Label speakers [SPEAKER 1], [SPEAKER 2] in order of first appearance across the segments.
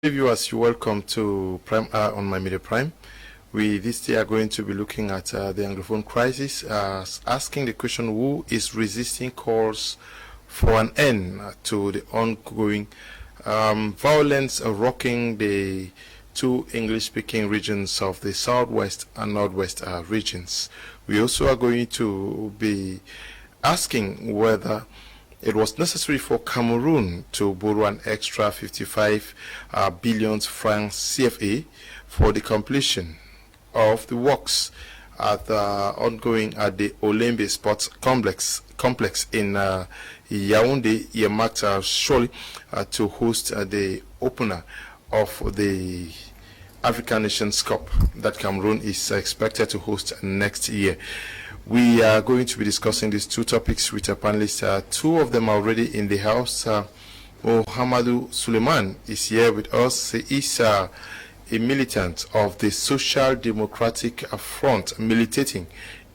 [SPEAKER 1] Viewers, you're welcome to Prime Hour on My Media Prime. We this day are going to be looking at the Anglophone crisis, asking the question: who is resisting calls for an end to the ongoing violence rocking the two English-speaking regions of the Southwest and Northwest regions? We also are going to be asking whether it was necessary for Cameroon to borrow an extra 55 billion francs CFA for the completion of the works at ongoing at the Olembe Sports Complex in Yaoundé, earmarked surely to host the opener of the African Nations Cup that Cameroon is expected to host next year. We are going to be discussing these two topics with our panelists. Two of them are already in the house. Muhanadou Souleiman is here with us. He is a militant of the Social Democratic Front, militating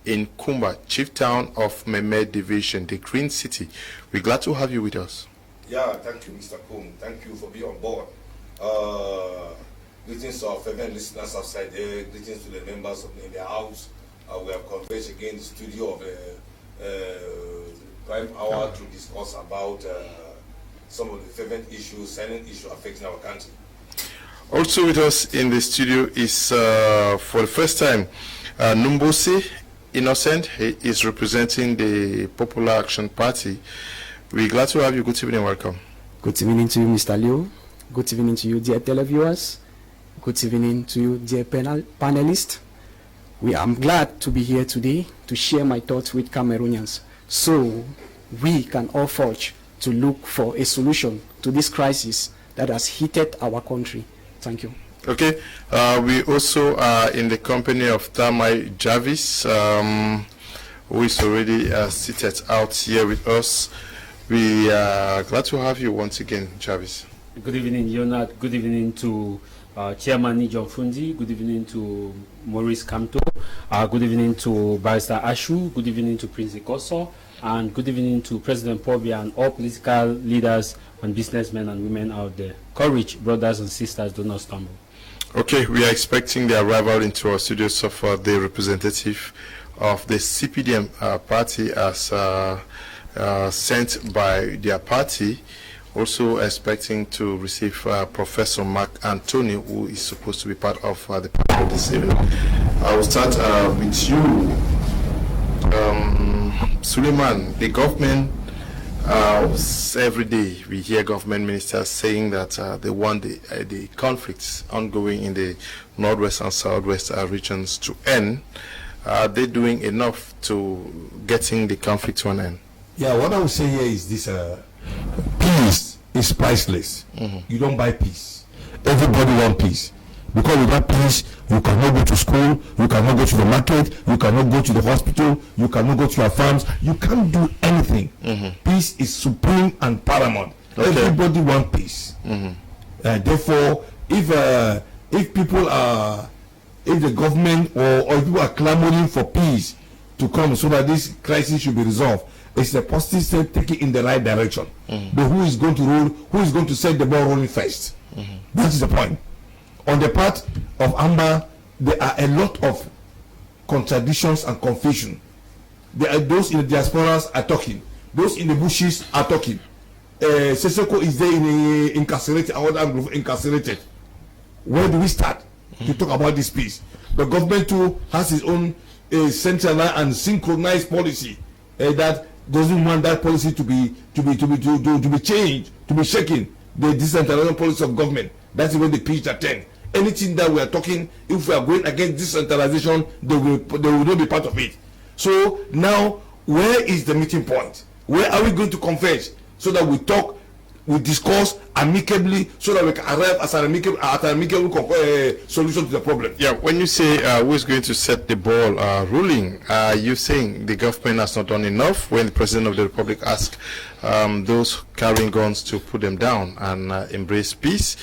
[SPEAKER 1] in Kumba, chief town of Meme Division, the Green City. We're glad to have you with us.
[SPEAKER 2] Yeah, thank you, Mr. Kum. Thank you for being on board. Greetings to our fellow listeners outside there. Greetings to the members in the house. We have converged again in the studio of Prime Hour to discuss about some of the fervent issues, silent issues affecting our country.
[SPEAKER 1] Also with us in the studio is, for the first time, Numbuseh Innocent. He is representing the Popular Action Party. We're glad to have you. Good evening, welcome.
[SPEAKER 3] Good evening to you, Mr. Leo. Good evening to you, dear televiewers. Good evening to you, dear panelists. I'm glad to be here today to share my thoughts with Cameroonians so we can all forge to look for a solution to this crisis that has heated our country. Thank you.
[SPEAKER 1] Okay. We also are in the company of Tamai Jarvis, who is already seated out here with us. We are glad to have you once again, Jarvis.
[SPEAKER 4] Good evening, Leonard. Good evening to Chairman Nijon Fundi. Good evening to Maurice Kamto. Good evening to Barrister Ashu. Good evening to Prince Ikoso. And good evening to President Pobia and all political leaders and businessmen and women out there. Courage, brothers and sisters, do not stumble.
[SPEAKER 1] Okay, we are expecting the arrival into our studios of the representative of the CPDM party as sent by their party. Also expecting to receive Professor Mark Anthony, who is supposed to be part of the panel this evening. I will start with you, Souleiman. The government, every day we hear government ministers saying that they want the conflicts ongoing in the Northwest and Southwest regions to end. Are they doing enough to getting the conflict to an end?
[SPEAKER 5] Yeah, what I would say here is this. Peace is priceless. You don't buy peace. Everybody wants peace. Because without peace, you cannot go to school, you cannot go to the market, you cannot go to the hospital, you cannot go to your farms, you can't do anything. Peace is supreme and paramount. Okay. Everybody wants peace. Therefore, if the government or people are clamoring for peace to come so that this crisis should be resolved, it's a positive step taken in the right direction. But who is going to rule? Who is going to set the ball rolling first? That is the point. On the part of Amba, there are a lot of contradictions and confusion. There are those in the diasporas are talking. Those in the bushes are talking. Sesoko is there incarcerated. Our incarcerated. Where do we start to talk about this peace? The government too has its own centralized and synchronized policy that doesn't want that policy to be changed, to be shaken. The decentralization policy of government. That's when the pitch attend. Anything that we are talking, if we are going against decentralization, they will not be part of it. So now, where is the meeting point? Where are we going to converge so that we talk, we discuss amicably, so that we can arrive at an amicable solution to the problem?
[SPEAKER 1] Yeah, when you say who is going to set the ball rolling, you're saying the government has not done enough when the President of the Republic asked those carrying guns to put them down and embrace peace.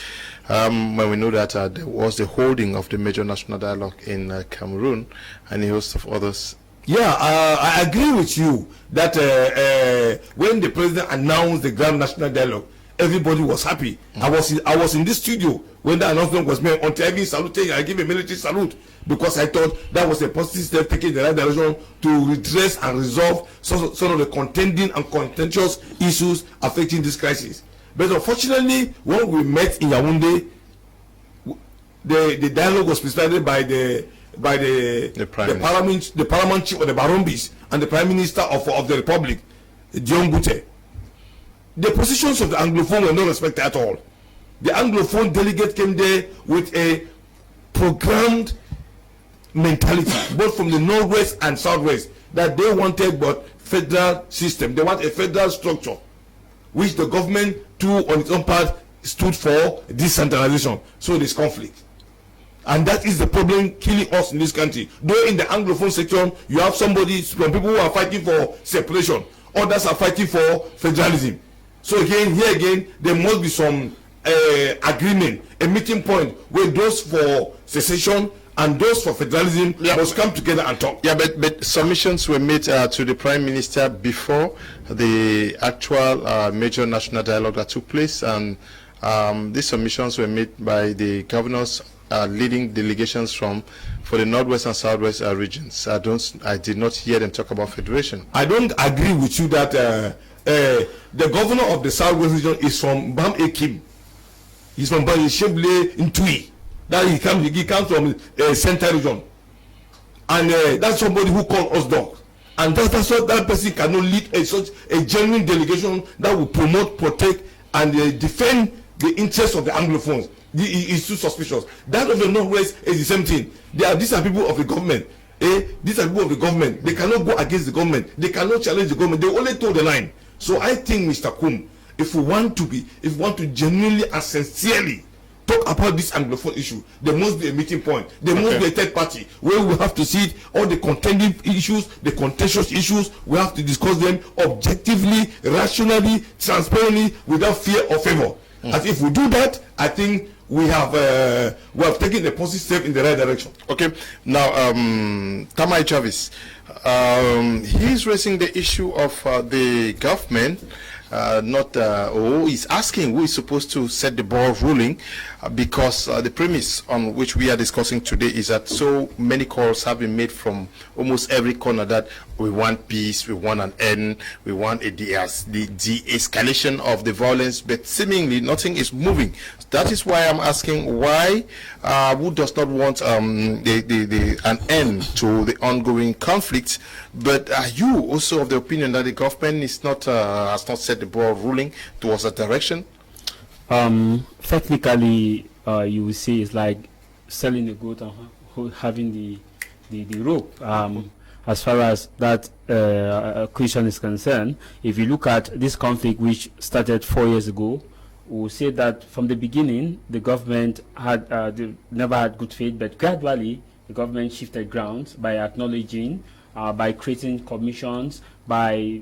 [SPEAKER 1] When we know that there was the holding of the major national dialogue in Cameroon and a host of others.
[SPEAKER 5] Yeah, I agree with you that when the president announced the grand national dialogue, everybody was happy. I was in this studio when the announcement was made. Until I give salute, I give a military salute, because I thought that was a positive step taken in the right direction to redress and resolve some of the contending and contentious issues affecting this crisis. But unfortunately, when we met in Yaoundé, the dialogue was presided by the parliament chief of the Barombis and the Prime Minister of the Republic, John Bute. The positions of the Anglophone were not respected at all. The Anglophone delegate came there with a programmed mentality, both from the Northwest and Southwest, that they wanted but federal system. They want a federal structure, which the government too on its own part stood for decentralization. So there's conflict. And that is the problem killing us in this country. Though in the Anglophone section, you have some people who are fighting for separation, others are fighting for federalism. So here again, there must be some agreement, a meeting point where those for secession and those for federalism must come together and talk.
[SPEAKER 1] Yeah, but submissions were made to the Prime Minister before the actual major national dialogue that took place, and these submissions were made by the governors leading delegations for the Northwest and Southwest regions. I did not hear them talk about federation.
[SPEAKER 5] I don't agree with you that the governor of the Southwest region is from Bam Ekim. He's from Bam Sheble in Tui. That he comes from Central region, and that's somebody who called us dogs. And that's what that person cannot lead such a genuine delegation that will promote, protect, and defend the interests of the Anglophones. It's too suspicious. That of the Northwest is the same thing. These are people of the government. These are people of the government. They cannot go against the government. They cannot challenge the government. They only toe the line. So I think, Mr. Kum, if we want to genuinely and sincerely talk about this Anglophone issue, there must be a meeting point. There must be a third party where we have to see all the contending issues, the contentious issues. We have to discuss them objectively, rationally, transparently, without fear or favor. And if we do that, I think we have taken a positive step in the right direction.
[SPEAKER 1] Okay. Now, Tamai Jarvis, he's raising the issue of the government. He's asking who is supposed to set the ball rolling, because the premise on which we are discussing today is that so many calls have been made from almost every corner that we want peace, we want an end, we want the de-escalation of the violence, but seemingly nothing is moving. That is why I'm asking why, who does not want an end to the ongoing conflict, but are you also of the opinion that the government is not has not set the ball rolling towards that direction?
[SPEAKER 4] Technically, you will see it's like selling a goat and having the rope. As far as that question is concerned, if you look at this conflict which started 4 years ago, we'll say that from the beginning, the government had never had good faith, but gradually the government shifted grounds by acknowledging, by creating commissions, by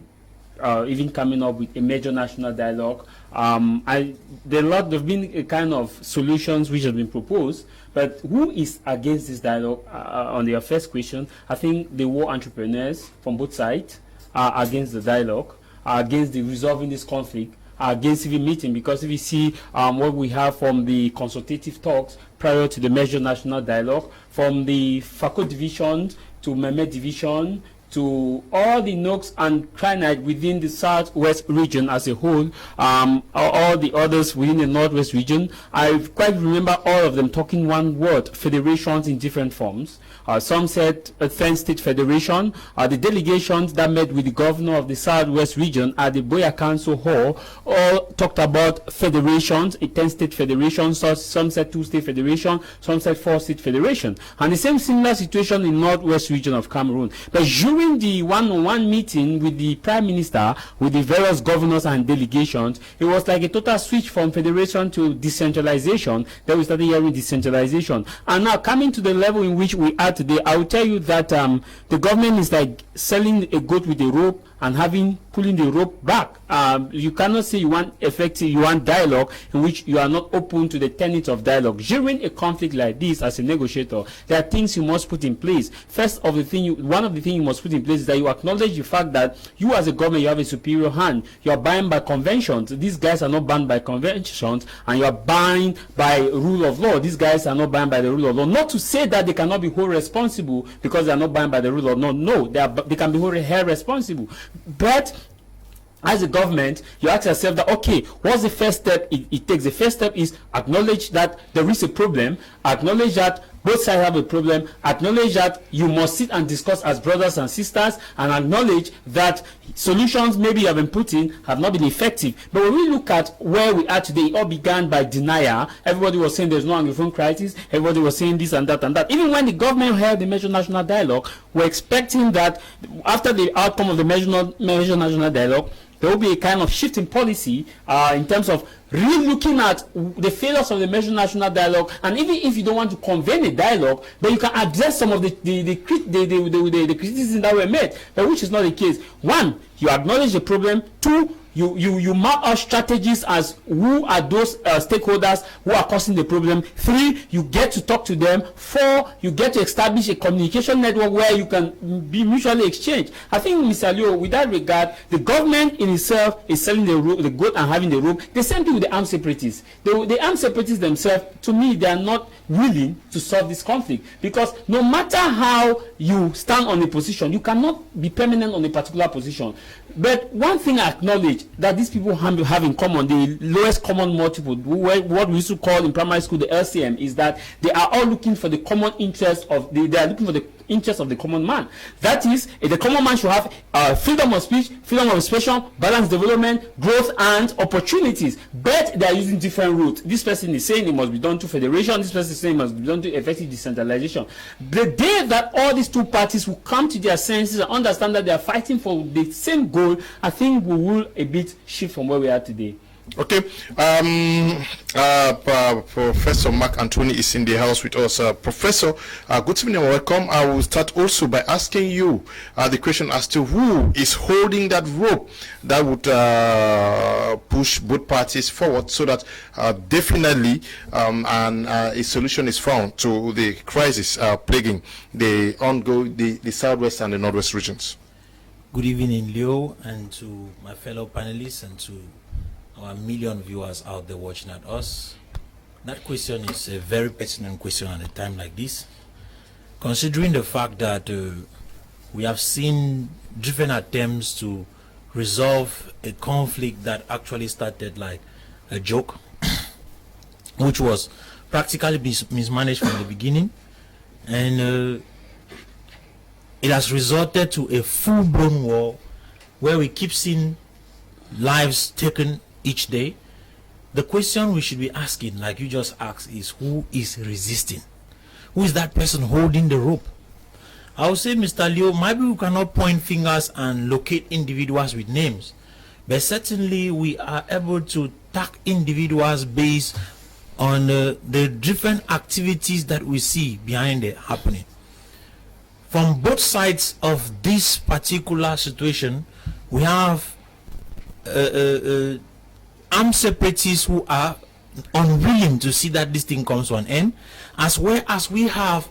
[SPEAKER 4] even coming up with a major national dialogue. There have been a kind of solutions which have been proposed, but who is against this dialogue? On their first question, I think the war entrepreneurs from both sides are against the dialogue, are against the resolving this conflict, are against even meeting, because if you see what we have from the consultative talks prior to the major national dialogue, from the Fako division to Mehmet division, to all the nooks and crannies within the Southwest region as a whole, all the others within the Northwest region, I quite remember all of them talking one word: federations in different forms. Some said a 10-state federation. The delegations that met with the governor of the Southwest region at the Boya Council Hall all talked about federations, a 10-state federation. So some said 2-state federation, some said 4-state federation. And the same similar situation in Northwest region of Cameroon. But during the one-on-one meeting with the Prime Minister, with the various governors and delegations, it was like a total switch from federation to decentralization. Then we started hearing decentralization. And now coming to the level in which we are today, I will tell you that the government is like selling a goat with a rope and having pulling the rope back. You cannot say you want dialogue in which you are not open to the tenets of dialogue. During a conflict like this, as a negotiator, there are things you must put in place. One of the things you must put in place is that you acknowledge the fact that you as a government, you have a superior hand. You are bound by conventions. These guys are not bound by conventions, and you are bound by rule of law. These guys are not bound by the rule of law. Not to say that they cannot be held responsible because they are not bound by the rule of law. No, they can be held responsible. But as a government, you ask yourself that, okay, what's the first step it takes? The first step is acknowledge that there is a problem, acknowledge that both sides have a problem, acknowledge that you must sit and discuss as brothers and sisters, and acknowledge that solutions maybe you have been put in have not been effective. But when we look at where we are today, it all began by denial. Everybody was saying there's no Anglophone crisis. Everybody was saying this and that and that. Even when the government held the Measure National Dialogue, we're expecting that after the outcome of the Measure National Dialogue, there will be a kind of shift in policy in terms of really looking at the failures of the Measure National Dialogue, and even if you don't want to convene a dialogue, then you can address some of the criticisms that were made, but which is not the case. One, you acknowledge the problem. Two, you map out strategies as who are those stakeholders who are causing the problem. Three, you get to talk to them. Four, you get to establish a communication network where you can be mutually exchanged. I think, Mr. Leo, with that regard, the government in itself is selling the goat and having the rope. The same thing with the armed separatists. The armed separatists themselves, to me, they are not willing to solve this conflict, because no matter how you stand on a position, you cannot be permanent on a particular position. But one thing I acknowledge that these people have in common, the lowest common multiple, what we used to call in primary school the LCM, is that they are all looking for the common interest of they are looking for the interest of the common man. That is, the common man should have freedom of speech, freedom of expression, balanced development, growth, and opportunities. But they are using different routes. This person is saying it must be done to federation. This person is saying it must be done to effective decentralization. The day that all these two parties will come to their senses and understand that they are fighting for the same goal, I think we will a bit shift from where we are today.
[SPEAKER 1] Okay, Professor Mark Anthony is in the house with us. Professor, good evening and welcome. I will start also by asking you the question as to who is holding that rope that would push both parties forward, so that definitely a solution is found to the crisis plaguing the southwest and the northwest regions.
[SPEAKER 6] Good evening, Leo, and to my fellow panelists and to our million viewers out there watching at us. That question is a very pertinent question at a time like this, considering the fact that we have seen different attempts to resolve a conflict that actually started like a joke, which was practically mismanaged from the beginning, and it has resulted to a full-blown war where we keep seeing lives taken each day. The question we should be asking, like you just asked, is who is resisting? Who is that person holding the rope? I would say, Mr. Leo, maybe we cannot point fingers and locate individuals with names, but certainly we are able to tag individuals based on the different activities that we see behind it happening. From both sides of this particular situation, we have armed separatists who are unwilling to see that this thing comes to an end, as well as we have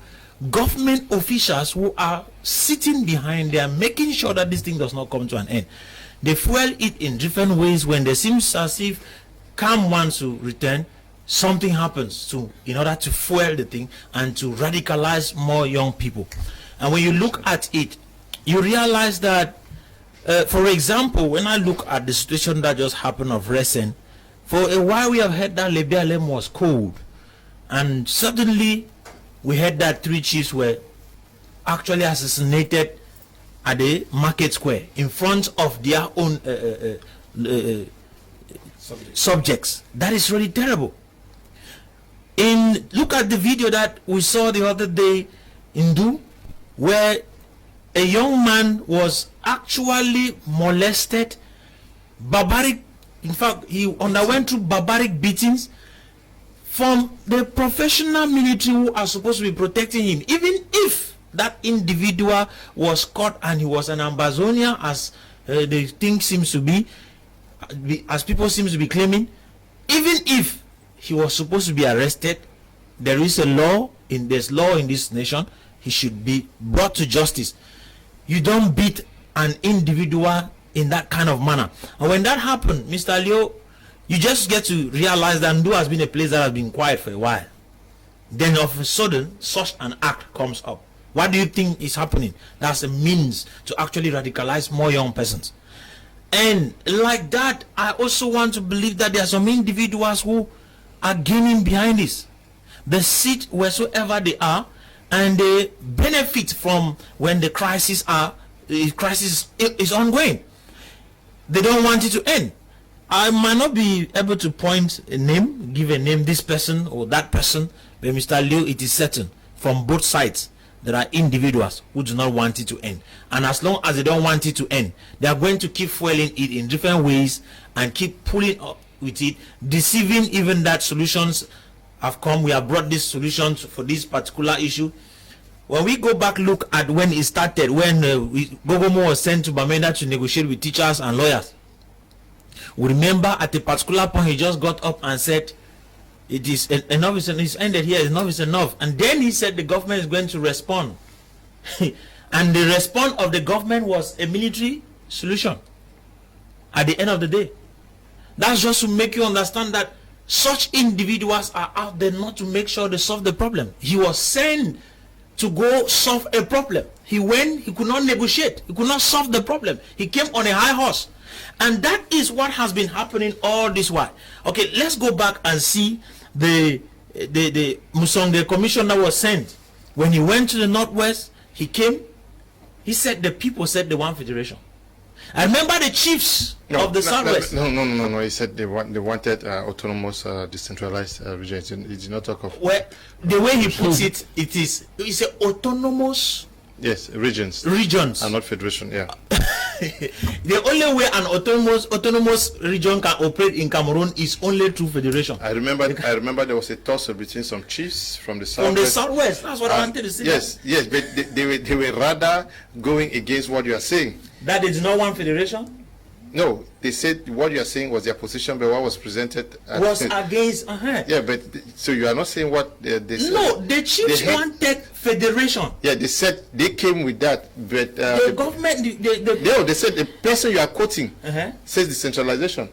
[SPEAKER 6] government officials who are sitting behind there making sure that this thing does not come to an end. They fuel it in different ways. When there seems as if calm wants to return, something happens in order to fuel the thing and to radicalize more young people. And when you look at it, you realize that for example, when I look at the situation that just happened of recent, for a while we have heard that Lebialem was cold, and suddenly we heard that 3 chiefs were actually assassinated at the market square in front of their own subjects. That is really terrible. Look at the video that we saw the other day in Du, where a young man was actually molested, barbaric. In fact, he underwent through barbaric beatings from the professional military who are supposed to be protecting him. Even if that individual was caught and he was an Ambazonia, as the thing seems to be, as people seems to be claiming, even if he was supposed to be arrested, there is a law there's law in this nation. He should be brought to justice. You don't beat an individual in that kind of manner. And when that happened, Mr. Leo, you just get to realize that Ndu has been a place that has been quiet for a while. Then all of a sudden, such an act comes up. What do you think is happening? That's a means to actually radicalize more young persons. And like that, I also want to believe that there are some individuals who are gaining behind this. They sit wheresoever they are, and they benefit from when the crisis is ongoing. They don't want it to end. I might not be able to point a name, give a name, this person or that person, but Mr. Liu, it is certain from both sides there are individuals who do not want it to end. And as long as they don't want it to end, they are going to keep fueling it in different ways and keep pulling up with it, deceiving even that solutions have come. We have brought these solutions for this particular issue. When we go back, look at when it started, when Gogomo was sent to Bamenda to negotiate with teachers and lawyers. We remember at a particular point he just got up and said, it is enough is enough, it's ended here, enough is enough. And then he said the government is going to respond. And the response of the government was a military solution at the end of the day. That's just to make you understand that such individuals are out there not to make sure they solve the problem. He was sent to go solve a problem. He went, he could not negotiate, he could not solve the problem. He came on a high horse. And that is what has been happening all this while. Okay, let's go back and see the Musonge commission that was sent. When he went to the Northwest, he came, he said the people said they want federation. I remember the chiefs of the Southwest.
[SPEAKER 1] No. He said they wanted autonomous, decentralized regions. He did not talk of.
[SPEAKER 6] Well, the way he puts it, it's autonomous.
[SPEAKER 1] Yes, regions.
[SPEAKER 6] Regions.
[SPEAKER 1] And not federation. Yeah.
[SPEAKER 6] The only way an autonomous region can operate in Cameroon is only through federation.
[SPEAKER 1] I remember there was a tussle between some chiefs from the Southwest.
[SPEAKER 6] From the Southwest. That's what I wanted to say.
[SPEAKER 1] Yes, but they were rather going against what you are saying.
[SPEAKER 6] That they do not want federation?
[SPEAKER 1] No, they said what you are saying was their position, but what was presented
[SPEAKER 6] was against.
[SPEAKER 1] Yeah, but so you are not saying what they said.
[SPEAKER 6] No, the chiefs wanted federation.
[SPEAKER 1] Yeah, they said they came with that, but
[SPEAKER 6] the government.
[SPEAKER 1] They said the person you are quoting says decentralization.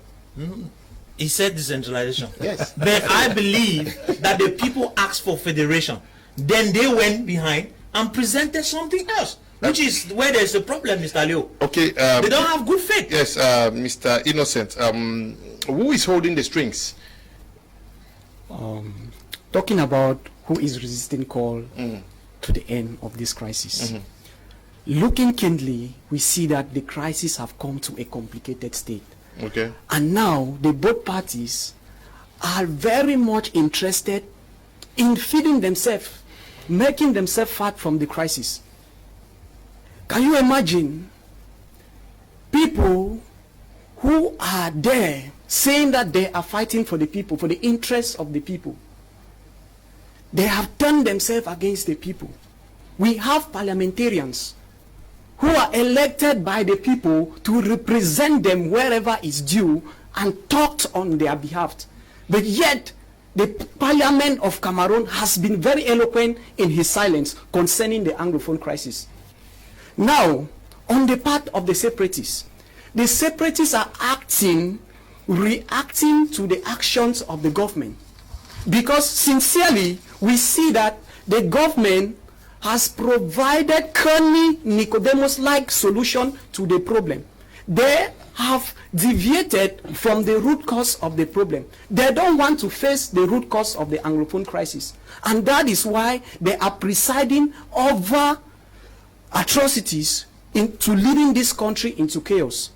[SPEAKER 6] He said decentralization.
[SPEAKER 1] Yes,
[SPEAKER 6] but I believe that the people asked for federation, then they went behind and presented something else. Which is where there's a problem, Mr. Leo.
[SPEAKER 1] Okay.
[SPEAKER 6] They don't have good faith.
[SPEAKER 1] Yes, Mr. Innocent. Who is holding the strings?
[SPEAKER 3] Talking about who is resisting call to the end of this crisis. Looking keenly, we see that the crisis have come to a complicated state.
[SPEAKER 1] Okay.
[SPEAKER 3] And now the both parties are very much interested in feeding themselves, making themselves fat from the crisis. Can you imagine people who are there saying that they are fighting for the people, for the interests of the people? They have turned themselves against the people. We have parliamentarians who are elected by the people to represent them wherever is due and talked on their behalf. But yet, the Parliament of Cameroon has been very eloquent in his silence concerning the Anglophone crisis. Now, on the part of the separatists are reacting to the actions of the government. Because sincerely, we see that the government has provided Kearney Nicodemus-like solution to the problem. They have deviated from the root cause of the problem. They don't want to face the root cause of the Anglophone crisis. And that is why they are presiding over atrocities into leading this country into chaos.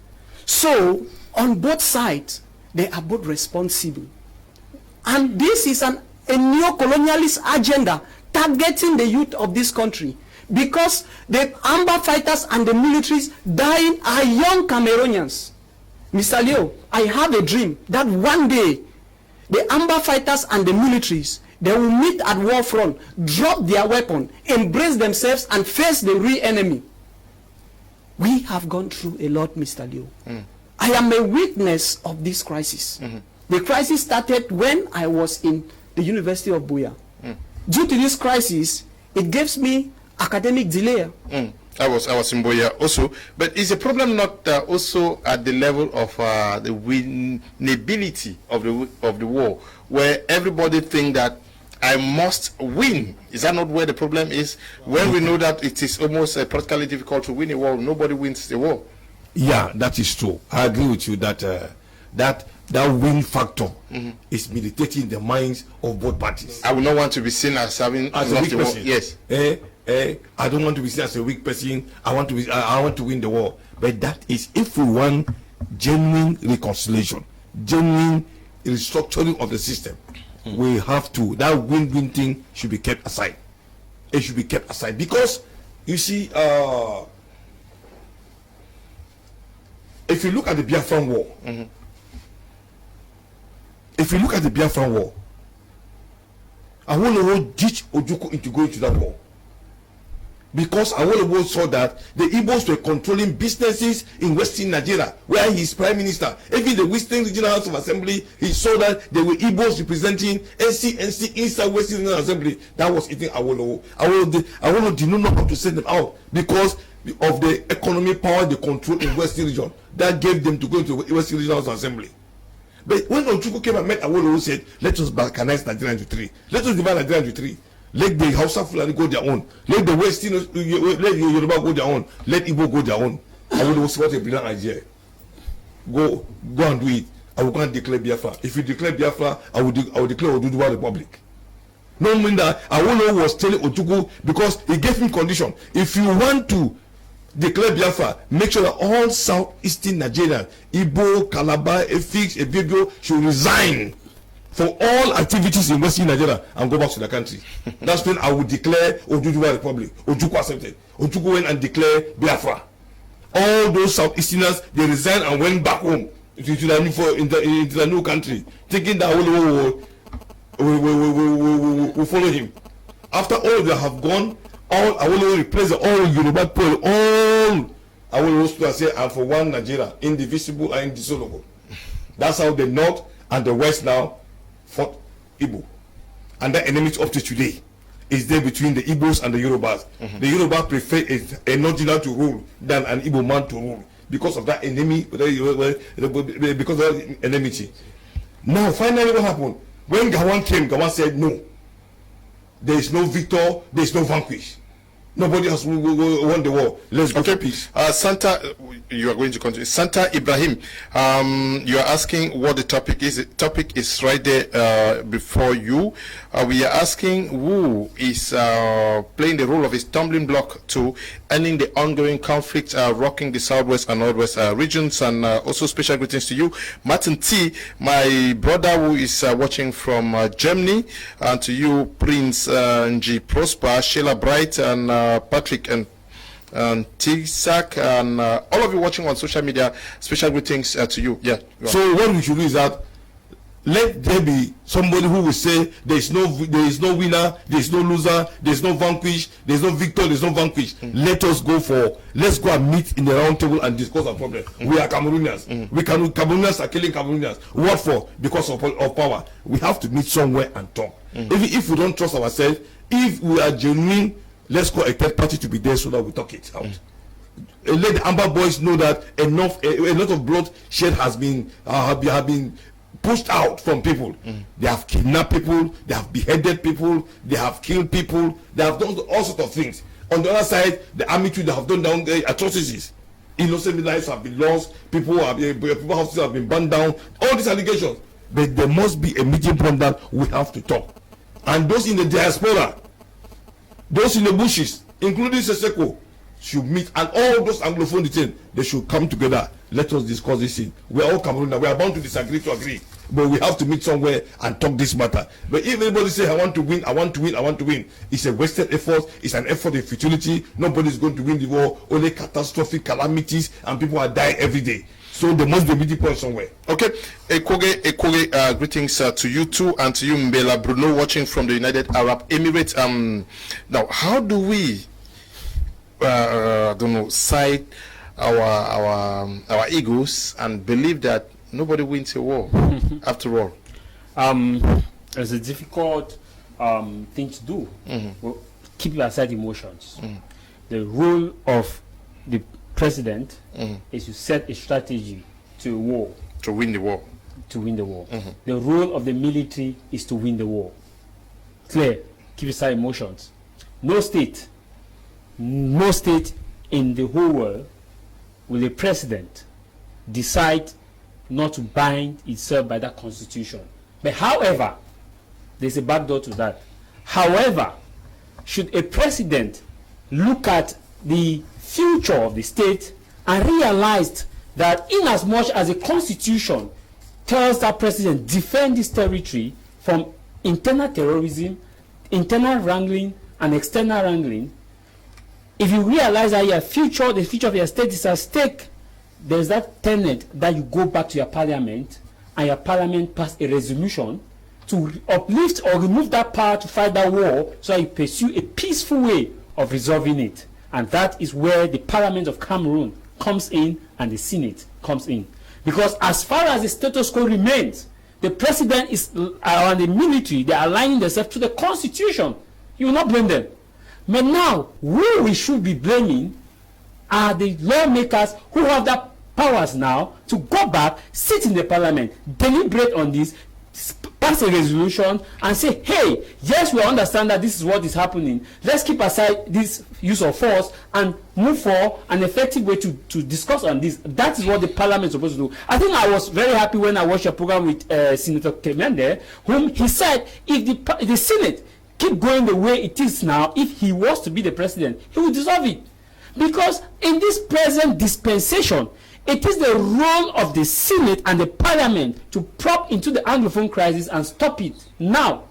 [SPEAKER 3] So, on both sides, they are both responsible. And this is a neo-colonialist agenda targeting the youth of this country. Because the Amber fighters and the militaries dying are young Cameroonians. Mr. Leo, I have a dream that one day, the Amber fighters and the militaries, they will meet at war front, drop their weapon, embrace themselves, and face the real enemy. We have gone through a lot, Mr. Leo. I am a witness of this crisis. The crisis started when I was in the University of Buea. Due to this crisis, it gives me academic delay.
[SPEAKER 1] I was in Buea also, but is the problem not also at the level of the winnability of the war, where everybody think that I must win? Is that not where the problem is? When we know that it is almost practically difficult to win a war, nobody wins the war.
[SPEAKER 5] Yeah, that is true. I agree with you that that win factor is militating in the minds of both parties.
[SPEAKER 1] I would not want to be seen as having
[SPEAKER 5] As a
[SPEAKER 1] lost
[SPEAKER 5] weak
[SPEAKER 1] the war.
[SPEAKER 5] person.
[SPEAKER 1] Yes.
[SPEAKER 5] I don't want to be seen as a weak person. I want to win the war. But that is if we want genuine reconciliation, genuine restructuring of the system. We have to, that win-win thing should be kept aside. It should be kept aside because you see, if you look at the Biafran War, if you look at the Biafran War, I want to ditch Ojukwu into going to that war. Because Awolowo saw that the Igbos were controlling businesses in Western Nigeria, where he is Prime Minister. Even the Western Regional House of Assembly, he saw that there were Igbos representing NC inside Western Regional Assembly. That was eating Awolowo. Awolowo did not know how to send them out because of the economic power they control in Western Region. That gave them to go into Western Regional House of Assembly. But when Ojukwu came and met Awolowo, said, let us balkanize Nigeria into three. Let us divide Nigeria into three. Let the Hausa Fulani go their own. Let the Western, let the Yoruba go their own. Let Igbo go their own. I will see what a brilliant idea. Go and do it. I will go and declare Biafra. If you declare Biafra, I will declare Oduduwa Republic. No mean that Awolowo was telling Ojukwu because he gave him condition. If you want to declare Biafra, make sure that all southeastern Nigeria, Igbo, Calabar, Efik, Ebibio should resign for all activities in Western Nigeria and go back to the country. That's when I would declare Oduduwa Republic. Ojukwu accepted. Ojukwu went and declared Biafra. All those Southeasterners, they resigned and went back home into the new country, thinking that will follow him. After all they have gone, all I will replace all Yoruba people, all I will say, I'm for one Nigeria, indivisible and indissoluble. That's how the North and the West now fought Igbo, and that enmity up to today is there between the Igbos and the Yorubas. The Yoruba prefer a non-Nigerian to rule than an Igbo man to rule because of that enemy, because of that enmity. Now, finally, what happened? When Gawan came, Gawan said, "No, there is no victor, there is no vanquish. Nobody has won the war. Let's go for peace."
[SPEAKER 1] Santa, you are going to continue. Santa Ibrahim, you are asking what the topic is. The topic is right there before you. We are asking who is playing the role of a stumbling block to ending the ongoing conflict rocking the southwest and northwest regions. And also special greetings to you, Martin T, my brother who is watching from Germany, and to you, Prince G. Prosper, Sheila Bright, and Patrick and Tisak, and all of you watching on social media. Special greetings to you. Yeah.
[SPEAKER 5] So what we should do is that let there be somebody who will say there is no winner, there is no loser, there is no vanquish, there is no victor, there is no vanquish. Let's go and meet in the round table and discuss our problem. We are Cameroonians. Cameroonians are killing Cameroonians. What for? Because of power. We have to meet somewhere and talk. If we don't trust ourselves, if we are genuine, let's call a third party to be there so that we talk it out. Let the Amber Boys know that a lot of bloodshed has been pushed out from people. They have kidnapped people, they have beheaded people, they have killed people, they have done all sorts of things. On the other side, the army too, they have done down atrocities. Innocent lives have been lost, people's houses have been burned down, all these allegations. But there must be a meeting point that we have to talk. And those in the diaspora, those in the bushes, including Seseko, should meet, and all those Anglophone detained, they should come together. Let us discuss this thing. We are all Cameroonians. We are bound to disagree to agree, but we have to meet somewhere and talk this matter. But if everybody say, I want to win, I want to win, I want to win, it's a wasted effort. It's an effort in futility. Nobody is going to win the war. Only catastrophic calamities, and people are dying every day. So there must be a meeting point somewhere.
[SPEAKER 1] Okay, Ekoge, greetings to you too, and to you, Mbela Bruno, watching from the United Arab Emirates. Now, how do we, side our egos and believe that nobody wins a war after all?
[SPEAKER 4] It's a difficult thing to do. Well, keep aside emotions. The role of the president is to set a strategy to a war.
[SPEAKER 1] To win the war.
[SPEAKER 4] To win the war. The role of the military is to win the war. Clear. Keep aside emotions. No state in the whole world will a president decide not to bind itself by that constitution. But however, there's a backdoor to that. However, should a president look at the future of the state and realize that in as much as a constitution tells that president defend this territory from internal terrorism, internal wrangling, and external wrangling, if you realize that the future of your state is at stake, there's that tenet that you go back to your parliament and your parliament pass a resolution to uplift or remove that power to fight that war so that you pursue a peaceful way of resolving it. And that is where the Parliament of Cameroon comes in and the Senate comes in. Because as far as the status quo remains, the president and the military, they are aligning themselves to the constitution. You will not blame them. But now, who we should be blaming are the lawmakers who have that powers now to go back, sit in the parliament, deliberate on this, pass a resolution and say, hey, yes, we understand that this is what is happening. Let's keep aside this use of force and move for an effective way to discuss on this. That is what the parliament is supposed to do. I think I was very happy when I watched a program with Senator Kemende, whom he said if the Senate keep going the way it is now, if he was to be the president, he will dissolve it. Because in this present dispensation, it is the role of the Senate and the Parliament to prop into the Anglophone crisis and stop it now,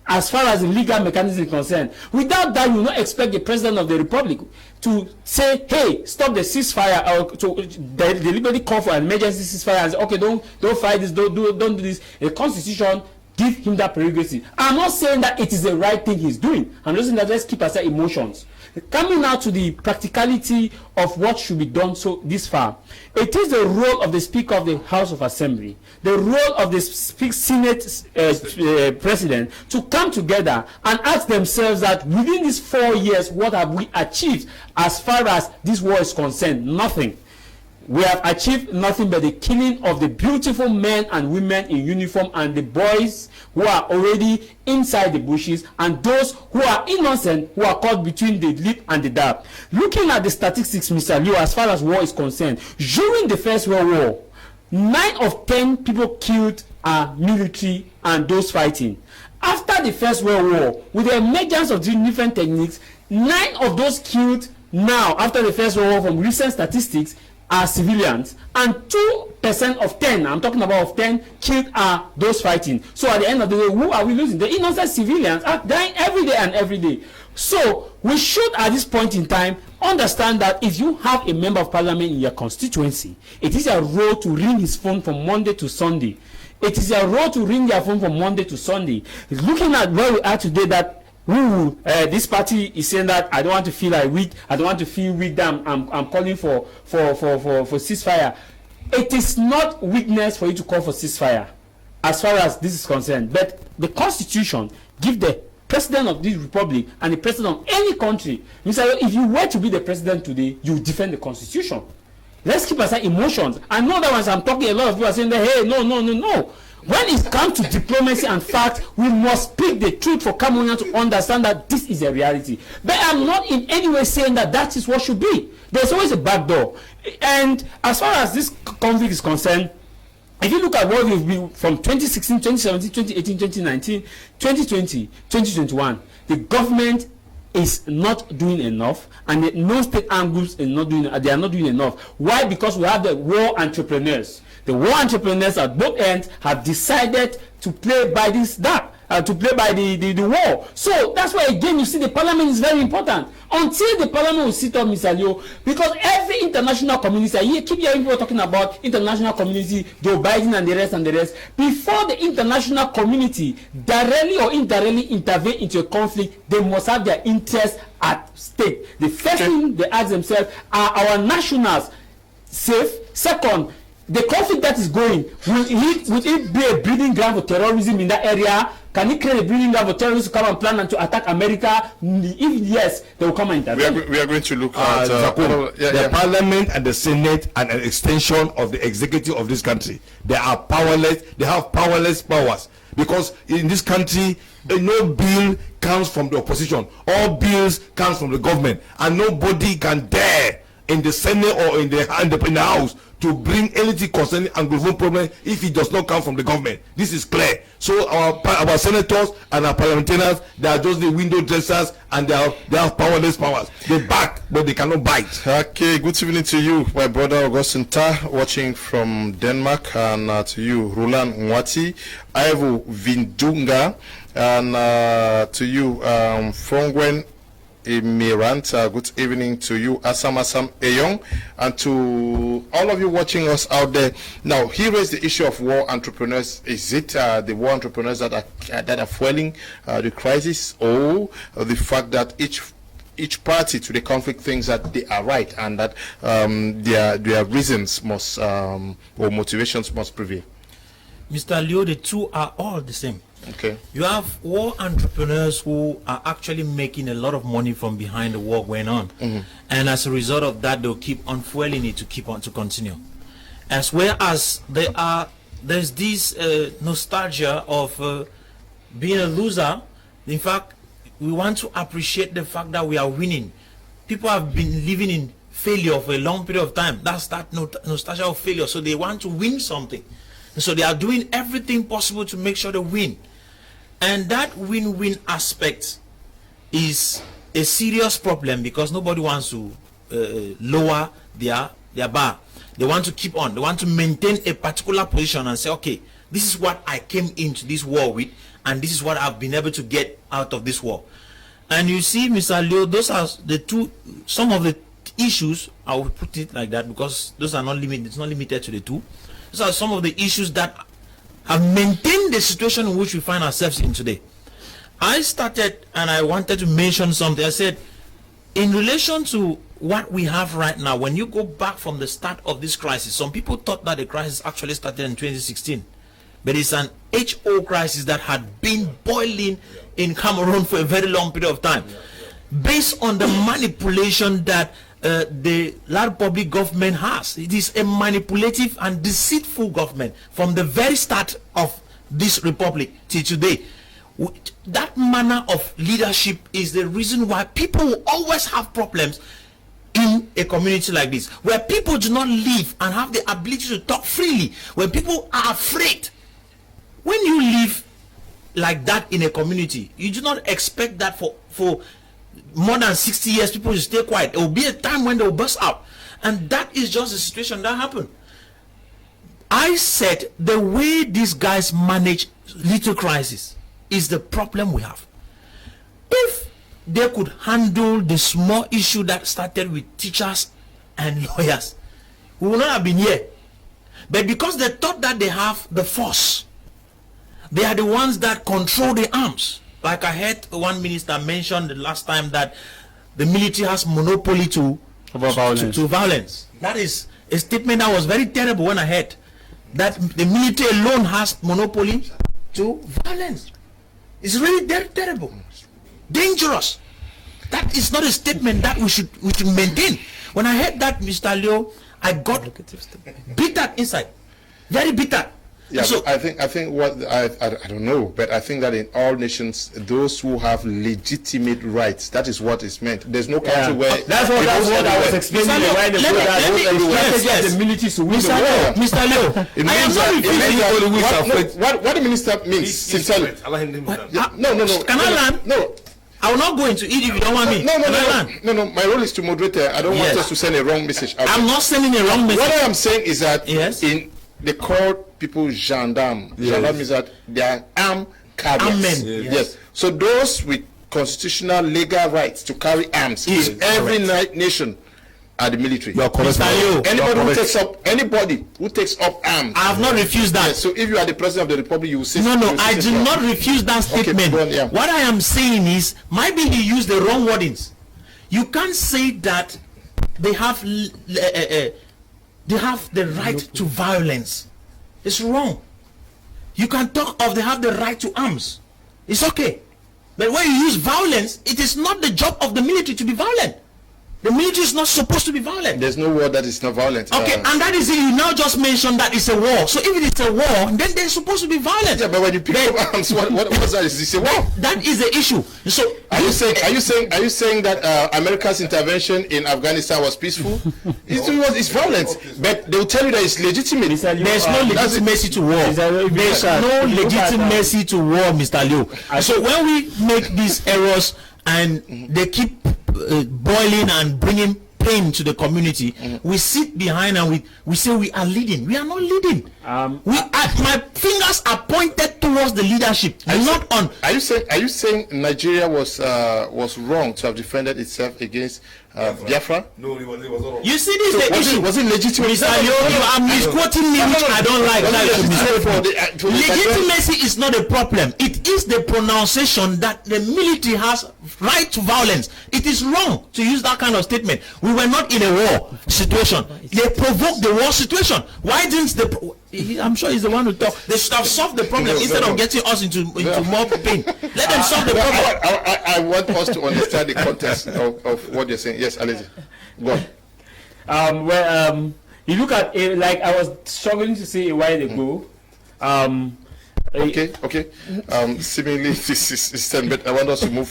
[SPEAKER 4] as far as the legal mechanism is concerned. Without that, you will not expect the President of the Republic to say, hey, stop the ceasefire, or to deliberately call for an emergency ceasefire and say, okay, don't fight this, don't do this. The Constitution give him that prerogative. I'm not saying that it is the right thing he's doing. I'm just saying that let's keep aside emotions. Coming now to the practicality of what should be done so this far, it is the role of the Speaker of the House of Assembly, the role of the Senate President to come together and ask themselves that within these 4 years, what have we achieved as far as this war is concerned? Nothing. We have achieved nothing but the killing of the beautiful men and women in uniform and the boys who are already inside the bushes and those who are innocent who are caught between the lip and the dab. Looking at the statistics, Mr. Liu, as far as war is concerned, during the First World War, 9 of 10 people killed are military and those fighting. After the First World War, with the emergence of different techniques, 9 of those killed now after the First World War from recent statistics are civilians, and 2% of 10, I'm talking about of 10 killed are those fighting. So at the end of the day, who are we losing? The innocent civilians are dying every day and every day. So we should at this point in time understand that if you have a member of parliament in your constituency, it is your role to ring his phone from Monday to Sunday. It is your role to ring their phone from Monday to Sunday. Looking at where we are today, that this party is saying that I don't want to feel like weak. I don't want to feel weak. That I'm calling for ceasefire. It is not weakness for you to call for ceasefire, as far as this is concerned. But the Constitution gives the president of this republic and the president of any country, Mr. If you were to be the president today, you defend the Constitution. Let's keep aside emotions. I know that once I'm talking, a lot of people are saying that, hey, no. When it comes to diplomacy and fact, we must speak the truth for Cameroonians to understand that this is a reality. But I'm not in any way saying that that is what should be. There's always a backdoor. And as far as this conflict is concerned, if you look at what we've been from 2016, 2017, 2018, 2019, 2020, 2021, the government is not doing enough, and the non-state armed groups are not doing enough. Why? Because we have the war entrepreneurs. The war entrepreneurs at both ends have decided to play by this to play by the war. So that's why again you see the parliament is very important. Until the parliament will sit up, Mr. Leo, because every international community, I keep hearing people talking about international community, Joe Biden and the rest. Before the international community directly or indirectly intervene into a conflict, they must have their interests at stake. The first thing they ask themselves, are our nationals safe? Second, the conflict that is going, will it be a breeding ground for terrorism in that area? Can it create a breeding ground for terrorists to come and plan and to attack America? If yes, they will come and intervene.
[SPEAKER 1] We are going to look at
[SPEAKER 5] the parliament and the senate and an extension of the executive of this country. They are powerless. They have powerless powers, because in this country, no bill comes from the opposition. All bills comes from the government, and nobody can dare in the senate or in the house to bring anything concerning Anglophone problem if it does not come from the government. This is clear. So our senators and our parliamentarians, they are just the window dressers, and they have powerless powers. They back, but they cannot bite.
[SPEAKER 1] Okay, good evening to you, my brother Augustin Ta, watching from Denmark, and to you, Roland Nwati, Ivo Vindunga, and to you, Frongwen Mirant, good evening to you, Asam Eyong, and to all of you watching us out there. Now, he raised the issue of war entrepreneurs. Is it the war entrepreneurs that are fueling the crisis, or the fact that each party to the conflict thinks that they are right, and that their reasons must or motivations must prevail?
[SPEAKER 6] Mr. Leo, the two are all the same.
[SPEAKER 1] Okay.
[SPEAKER 6] You have war entrepreneurs who are actually making a lot of money from behind the war going on, and as a result of that, they'll keep on fueling it to continue. As well as there's this nostalgia of being a loser. In fact, we want to appreciate the fact that we are winning. People have been living in failure for a long period of time. That's that nostalgia of failure. So they want to win something. And so they are doing everything possible to make sure they win. And that win-win aspect is a serious problem, because nobody wants to lower their bar. They want to keep on. They want to maintain a particular position and say, okay, this is what I came into this war with, and this is what I've been able to get out of this war. And you see, Mr. Leo, those are some of the issues, I will put it like that, because those are not limited, it's not limited to the two. Those are some of the issues that have maintained the situation in which we find ourselves in today. I started and I wanted to mention something. I said, in relation to what we have right now, when you go back from the start of this crisis, some people thought that the crisis actually started in 2016. But it's an HO crisis that had been boiling in Cameroon for a very long period of time. Based on the manipulation that the large public government has. It is a manipulative and deceitful government from the very start of this republic till today. That manner of leadership is the reason why people will always have problems in a community like this, where people do not live and have the ability to talk freely, when people are afraid. When you live like that in a community, you do not expect that for more than 60 years people will stay quiet. There will be a time when they will burst out, and that is just the situation that happened. I said the way these guys manage little crisis is the problem we have. If they could handle the small issue that started with teachers and lawyers, we would not have been here. But because they thought that they have the force, they are the ones that control the arms. Like I heard one minister mention the last time that the military has monopoly to violence. That is a statement that was very terrible when I heard that the military alone has monopoly to violence. It's really very terrible, dangerous. That is not a statement that we should maintain. When I heard that, Mr. Leo, I got bitter inside, very bitter.
[SPEAKER 1] Yeah,
[SPEAKER 6] so
[SPEAKER 1] I think what I don't know, but I think that in all nations, those who have legitimate rights, that is what is meant. There's no country where
[SPEAKER 4] that's what I was explaining. Why the military to win the war.
[SPEAKER 6] Mr. Leo,
[SPEAKER 1] I am not what the minister means. Sincerely, no.
[SPEAKER 6] Can I land?
[SPEAKER 1] No.
[SPEAKER 6] I will not go into it if you don't want me.
[SPEAKER 1] No. My role is to moderate. I don't want us to send a wrong message.
[SPEAKER 6] I'm not sending a wrong message.
[SPEAKER 1] What I am saying is that in the court, people gendarme means that they are armed carriers.
[SPEAKER 6] Amen.
[SPEAKER 1] Yes. So those with constitutional legal rights to carry arms in every nation are the military.
[SPEAKER 5] You are correct.
[SPEAKER 1] Anybody who takes up arms.
[SPEAKER 6] I have not refused that.
[SPEAKER 1] Yes, so if you are the president of the republic, you will say.
[SPEAKER 6] No, I do not refuse that statement.
[SPEAKER 1] Okay,
[SPEAKER 6] What I am saying is, maybe he used the wrong wordings. You can't say that they have the right to violence. It's wrong. You can talk of they have the right to arms. It's okay. But when you use violence, it is not the job of the military to be violent. The military is not supposed to be violent.
[SPEAKER 1] There's no war that is not violent.
[SPEAKER 6] Okay, and that is it. You now just mentioned that it's a war. So if it is a war, then they're supposed to be violent.
[SPEAKER 1] Yeah, but when you pick up arms, what's that? Is this a war?
[SPEAKER 6] That is the issue. So
[SPEAKER 1] are you saying that America's intervention in Afghanistan was peaceful? It's violent, but they'll tell you that it's legitimate.
[SPEAKER 6] There's no legitimacy to war. There's no legitimacy to war, Mr. Liu. So when we make these errors and they keep boiling and bringing pain to the community, we sit behind and we say we are leading. We are not leading. My fingers are pointed towards the leadership, not on.
[SPEAKER 1] Are you saying Nigeria was wrong to have defended itself against Biafra?
[SPEAKER 2] No, it was not wrong.
[SPEAKER 6] You see, this is the issue.
[SPEAKER 1] Was it legitimate?
[SPEAKER 6] Mr. Liu, you are misquoting me, which I don't like. Legitimacy is not a problem. It is the pronunciation that the military has right to violence. It is wrong to use that kind of statement. We were not in a war situation. They provoked the war situation. Why didn't I'm sure he's the one who talk. They should have solved the problem instead of getting us into more pain. Let them solve the problem.
[SPEAKER 1] I want us to understand the context of what you're saying. Yes, Alice. Go on.
[SPEAKER 4] You look at it, like I was struggling to see a while ago.
[SPEAKER 1] Okay. Seemingly this is time, but I want us to move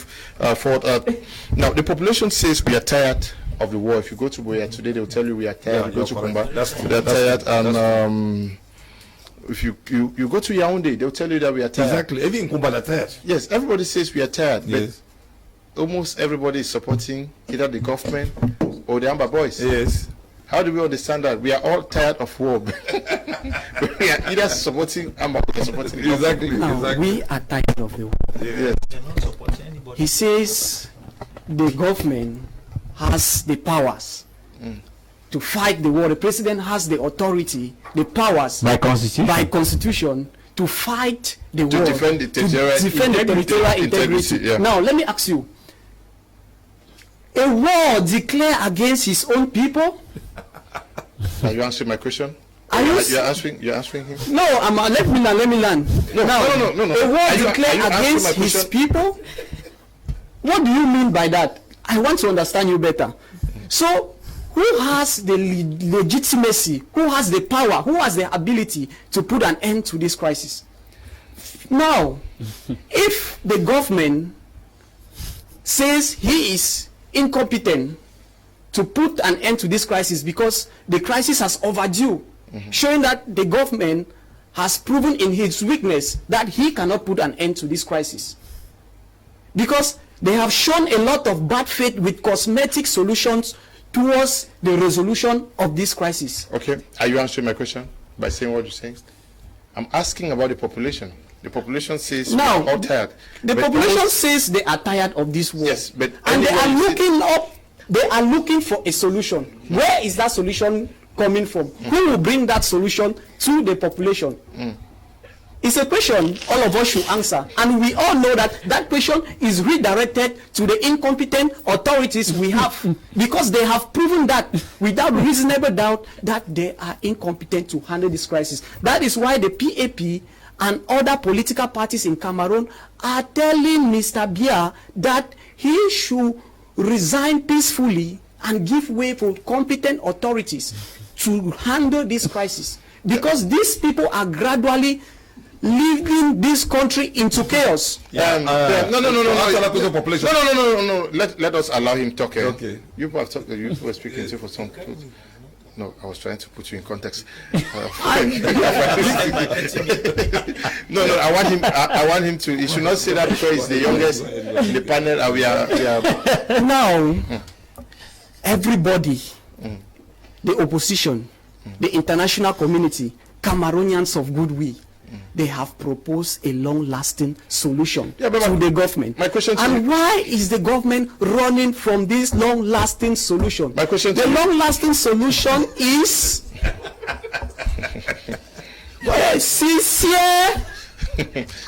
[SPEAKER 1] forward. Now, the population says we are tired of the war. If you go to Boya today, they will tell you we are tired. You go to Kumba, they are tired, and if you go to Yaoundé, they will tell you that we are tired.
[SPEAKER 5] Exactly. Even in Kumba, they are tired.
[SPEAKER 1] Yes, everybody says we are tired,
[SPEAKER 5] Yes.
[SPEAKER 1] but almost everybody is supporting either the government or the Amba boys.
[SPEAKER 5] Yes.
[SPEAKER 1] How do we understand that? We are all tired of war. We are either supporting Amba or supporting the government.
[SPEAKER 5] Exactly.
[SPEAKER 3] Now,
[SPEAKER 5] Exactly.
[SPEAKER 3] we are tired of the war.
[SPEAKER 1] Yes.
[SPEAKER 6] They're not supporting anybody.
[SPEAKER 3] He says the government has the powers to fight the war. The president has the authority, the powers
[SPEAKER 4] By
[SPEAKER 3] constitution to fight the
[SPEAKER 1] To
[SPEAKER 3] war.
[SPEAKER 1] defend the territorial
[SPEAKER 3] integrity.
[SPEAKER 1] yeah.
[SPEAKER 3] Now, let me ask you. A war declared against his own people?
[SPEAKER 1] Are you answering my question?
[SPEAKER 3] Are you
[SPEAKER 1] You're answering him?
[SPEAKER 3] No, let me learn.
[SPEAKER 1] No.
[SPEAKER 3] A war
[SPEAKER 1] Are you
[SPEAKER 3] declared
[SPEAKER 1] answering my
[SPEAKER 3] against his
[SPEAKER 1] question?
[SPEAKER 3] people? What do you mean by that? I want to understand you better. So, who has the legitimacy, who has the power, who has the ability to put an end to this crisis? Now, if the government says he is incompetent to put an end to this crisis because the crisis has overdue, showing that the government has proven in his weakness that he cannot put an end to this crisis. Because they have shown a lot of bad faith with cosmetic solutions towards the resolution of this crisis.
[SPEAKER 1] Okay. Are you answering my question by saying what you're saying? I'm asking about the population. The population says
[SPEAKER 3] Now,
[SPEAKER 1] we're all tired.
[SPEAKER 3] The
[SPEAKER 1] But
[SPEAKER 3] population says they are tired of this war.
[SPEAKER 1] Yes, but
[SPEAKER 3] and they are
[SPEAKER 1] everybody
[SPEAKER 3] looking for a solution. Where is that solution coming from? Who will bring that solution to the population? It's a question all of us should answer, and we all know that that question is redirected to the incompetent authorities we have, because they have proven that without reasonable doubt that they are incompetent to handle this crisis. That is why the PAP and other political parties in Cameroon are telling Mr. Biya that he should resign peacefully and give way for competent authorities to handle this crisis, because these people are gradually leading this country into chaos.
[SPEAKER 1] No.
[SPEAKER 5] Population.
[SPEAKER 1] No. Let us allow him talk.
[SPEAKER 5] Okay.
[SPEAKER 1] You were speaking for some. No, I was trying to put you in context. No. I want him to. He should not say that because he's the youngest in the panel. And we are.
[SPEAKER 3] Now, everybody, the opposition, the international community, Cameroonians of goodwill, they have proposed a long-lasting solution
[SPEAKER 1] Yeah, but
[SPEAKER 3] to the government.
[SPEAKER 1] my question to
[SPEAKER 3] and
[SPEAKER 1] you-
[SPEAKER 3] why is the government running from this long-lasting solution?
[SPEAKER 1] My question to
[SPEAKER 3] the
[SPEAKER 1] you-
[SPEAKER 3] long-lasting solution is sincere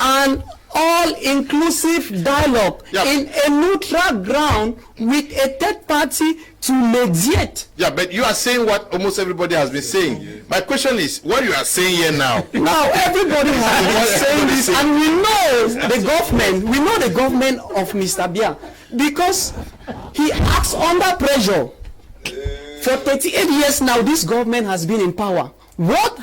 [SPEAKER 3] and all-inclusive dialogue
[SPEAKER 1] Yeah.
[SPEAKER 3] in a neutral ground with a third party to mediate.
[SPEAKER 1] Yeah, but you are saying what almost everybody has been saying. My question is, what you are saying here now?
[SPEAKER 3] Now everybody has been saying this, and we know the government of Mr. Bia, because he acts under pressure. For 38 years now, this government has been in power. What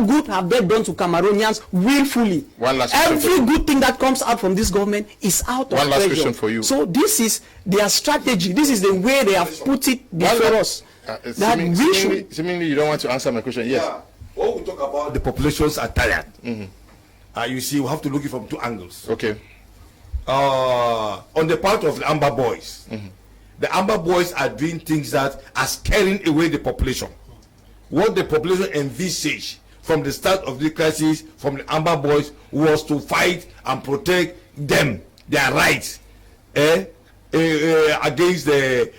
[SPEAKER 3] good have they done to Cameroonians willfully?
[SPEAKER 1] One last question for
[SPEAKER 3] Every
[SPEAKER 1] you.
[SPEAKER 3] good thing that comes out from this government is out of
[SPEAKER 1] One last
[SPEAKER 3] pressure.
[SPEAKER 1] question for you.
[SPEAKER 3] So this is their strategy. This is the way they have put it before us. That we should.
[SPEAKER 1] Seemingly, you don't want to answer my question. Yes.
[SPEAKER 2] Yeah. When we talk about
[SPEAKER 5] The populations are tired. You see, we have to look at it from two angles.
[SPEAKER 1] Okay.
[SPEAKER 5] On the part of the Amber Boys, the Amber Boys are doing things that are scaring away the population. What the population envisaged from the start of the crisis from the Amber Boys was to fight and protect them, their rights, against the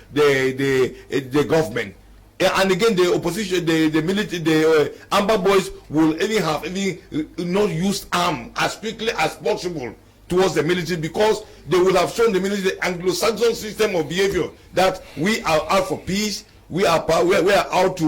[SPEAKER 5] government. And again, the opposition, the military, the Amber Boys will not use arms as quickly as possible towards the military, because they will have shown the military the Anglo-Saxon system of behavior, that we are out for peace, we are out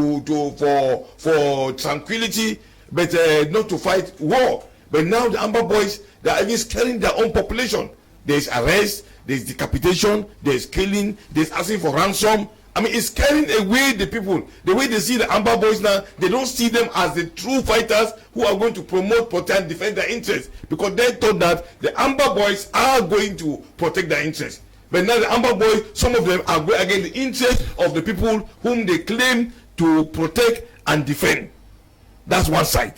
[SPEAKER 5] for tranquility, but not to fight war. But now the Amber Boys, they are even scaring their own population. There is arrest, there is decapitation, there is killing, there is asking for ransom. I mean, it's scaring away the people. The way they see the Amber Boys now, they don't see them as the true fighters who are going to promote, protect, and defend their interests, because they thought that the Amber Boys are going to protect their interests. But now the Amber Boys, some of them are going against the interests of the people whom they claim to protect and defend. That's one side.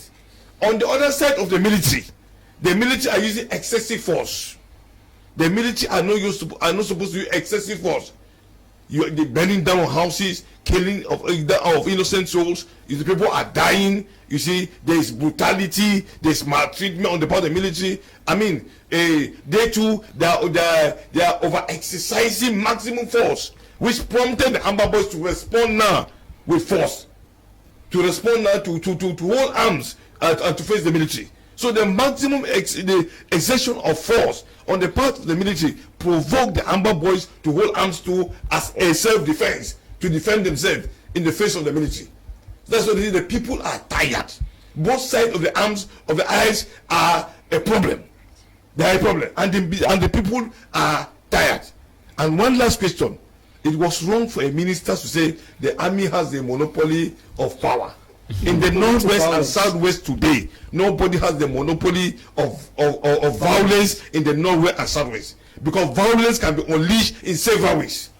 [SPEAKER 5] On the other side of the military are using excessive force. The military are not supposed to use excessive force. They're burning down houses, killing of innocent souls. The people are dying. You see, there is brutality, there is maltreatment on the part of the military. I mean, they too, they are over exercising maximum force, which prompted the Amber Boys to respond now with force, to respond now to hold arms and to face the military. So the maximum the exertion of force on the part of the military provoked the Amber Boys to hold arms to as a self-defense, to defend themselves in the face of the military. That's what it is. The people are tired. Both sides of the arms of the eyes are a problem. They are a problem, and the people are tired. And one last question: it was wrong for a minister to say the army has the monopoly of power. In the northwest and southwest today, nobody has the monopoly of violence in the northwest and southwest, because violence can be unleashed in several ways.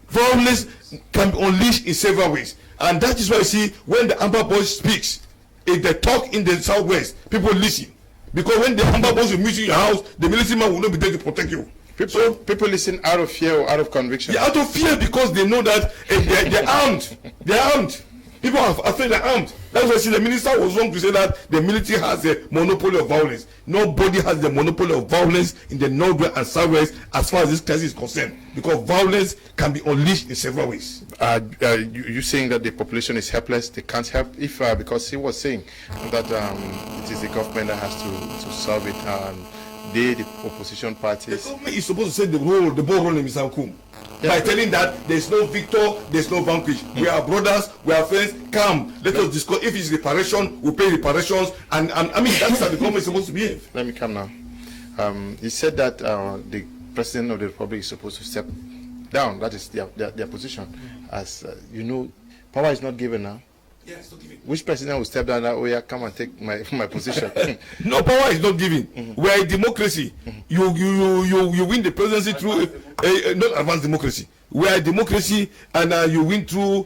[SPEAKER 5] Violence can be unleashed in several ways, and that is why you see when the Amber Boys speaks, if they talk in the southwest, people listen, because when the Amber Boys will meet you in your house, the military man will not be there to protect you.
[SPEAKER 1] People listen out of fear or out of conviction.
[SPEAKER 5] Yeah, out of fear, because they know that they're armed. They're armed. People are afraid they're armed. That's why I see the minister was wrong to say that the military has a monopoly of violence. Nobody has the monopoly of violence in the northwest and southwest as far as this crisis is concerned, because violence can be unleashed in several ways.
[SPEAKER 1] You saying that the population is helpless, they can't help, if because he was saying that it is the government that has to solve it, and the opposition parties.
[SPEAKER 5] The government is supposed to set the ball rolling, Mr. Kum. By telling that there's no victor, there's no vanquish. We are brothers, we are friends. Come, let us discuss. If it's reparation, we pay reparations. And I mean, that's how the government is supposed to behave.
[SPEAKER 1] Let me come now. He said that the president of the republic is supposed to step down. That is their position. As you know, power is not given now.
[SPEAKER 5] Yes, not given.
[SPEAKER 1] Which president will step down? Oh yeah, come and take my position.
[SPEAKER 5] No, power is not given. We are a democracy. You win the presidency through not advanced democracy. We are a democracy, and you win through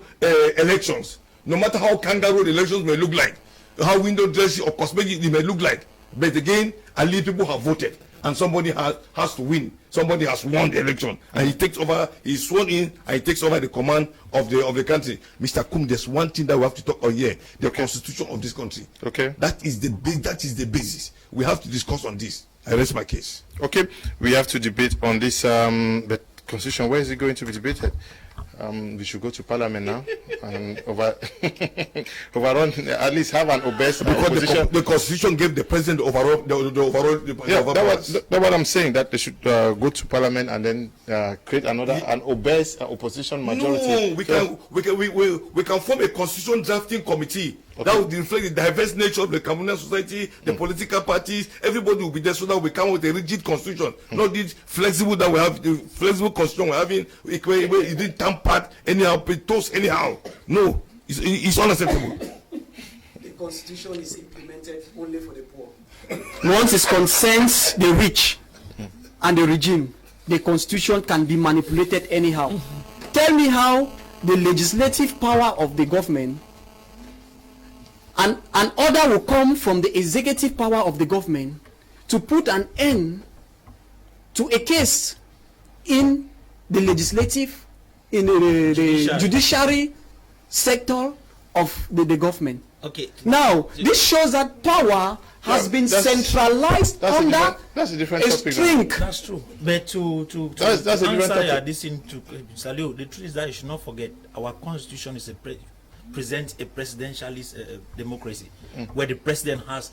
[SPEAKER 5] elections. No matter how kangaroo the elections may look like, how window dressing or cosmetic it may look like, but again, at least people have voted. and somebody has to win. Somebody has won the election, and he takes over. He's sworn in, and he takes over the command of the country. Mr. Kum, there's one thing that we have to talk on here: the constitution of this country.
[SPEAKER 1] Okay.
[SPEAKER 5] That is the basis. We have to discuss on this. I rest my case.
[SPEAKER 1] Okay, we have to debate on this. The constitution. Where is it going to be debated? We should go to Parliament now and overrun, at least have an obese opposition.
[SPEAKER 5] The constitution gave the president the overall.
[SPEAKER 1] That's what I'm saying. That they should go to Parliament and then create an obese opposition majority.
[SPEAKER 5] No, we can form a constitution drafting committee. Okay. That would reflect the diverse nature of the Cameroonian society, the political parties. Everybody will be there so that we come with a rigid constitution, not this flexible that we have. The flexible constitution we're having, it didn't tamper anyhow, it toast anyhow. No, it's unacceptable.
[SPEAKER 3] The constitution is implemented only for the poor. Once it concerns the rich and the regime, the constitution can be manipulated anyhow. Tell me how the legislative power of the government and an order will come from the executive power of the government to put an end to a case in the legislative, in the judiciary sector of the government.
[SPEAKER 6] Okay.
[SPEAKER 3] Now, this shows that power has been centralized under
[SPEAKER 1] that's a different
[SPEAKER 3] a
[SPEAKER 1] topic.
[SPEAKER 3] string.
[SPEAKER 6] That's true. But to
[SPEAKER 1] that's a different topic.
[SPEAKER 6] This into Salio, the truth is that you should not forget our constitution is presents a presidentialist democracy where the president has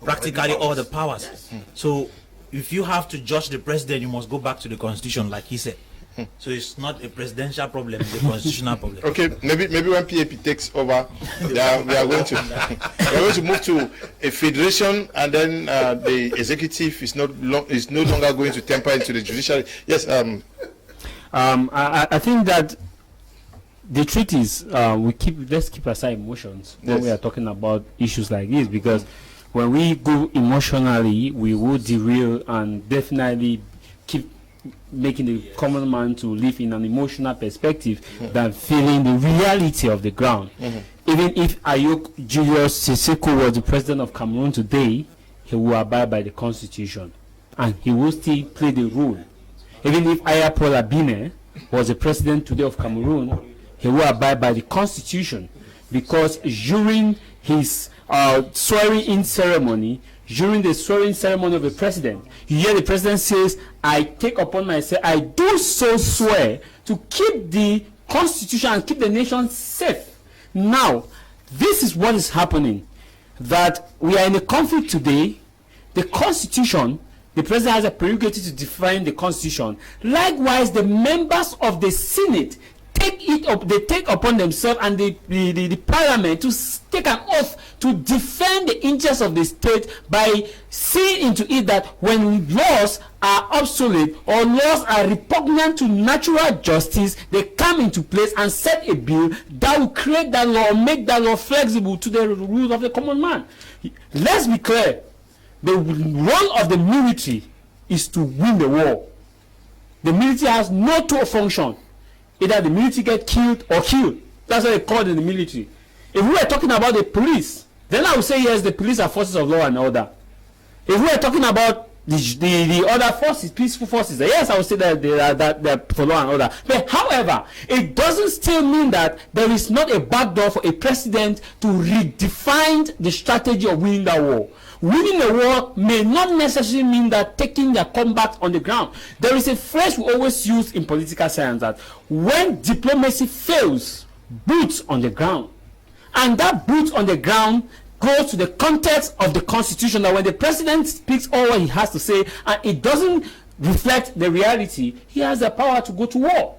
[SPEAKER 6] practically all the powers. So if you have to judge the president, you must go back to the constitution, like he said. So it's not a presidential problem, it's a constitutional problem.
[SPEAKER 1] Okay, maybe when PAP takes over, we are going to move to a federation, and then the executive is no longer going to temper into the judiciary. Yes.
[SPEAKER 4] I think that the truth is let's keep aside emotions when we are talking about issues like this, because when we go emotionally, we will derail and definitely keep making the common man to live in an emotional perspective than feeling the reality of the ground. Even if Ayok Julius Seseko was the president of Cameroon today, he will abide by the constitution and he will still play the role. Even if Ayapola Bine was the president today of Cameroon, he will abide by the constitution, because during his swearing-in ceremony, during the swearing ceremony of the president, you hear the president says, I take upon myself, I do so swear to keep the constitution and keep the nation safe. Now, this is what is happening, that we are in a conflict today. The constitution, the president has a prerogative to define the constitution. Likewise, the members of the Senate they take upon themselves, and the parliament, to take an oath to defend the interests of the state by seeing into it that when laws are obsolete or laws are repugnant to natural justice, they come into place and set a bill that will create that law, make that law flexible to the rules of the common man. Let's be clear, the role of the military is to win the war. The military has no two function. Either the military get killed or killed. That's what they call it in the military. If we were talking about the police, then I would say yes, the police are forces of law and order. If we are talking about the other forces, peaceful forces, yes, I would say that they are for law and order. But however, it doesn't still mean that there is not a backdoor for a president to redefine the strategy of winning that war. Winning a war may not necessarily mean that taking the combat on the ground. There is a phrase we always use in political science, that when diplomacy fails, boots on the ground. And that boots on the ground goes to the context of the constitution, that when the president speaks all what he has to say and it doesn't reflect the reality, he has the power to go to war.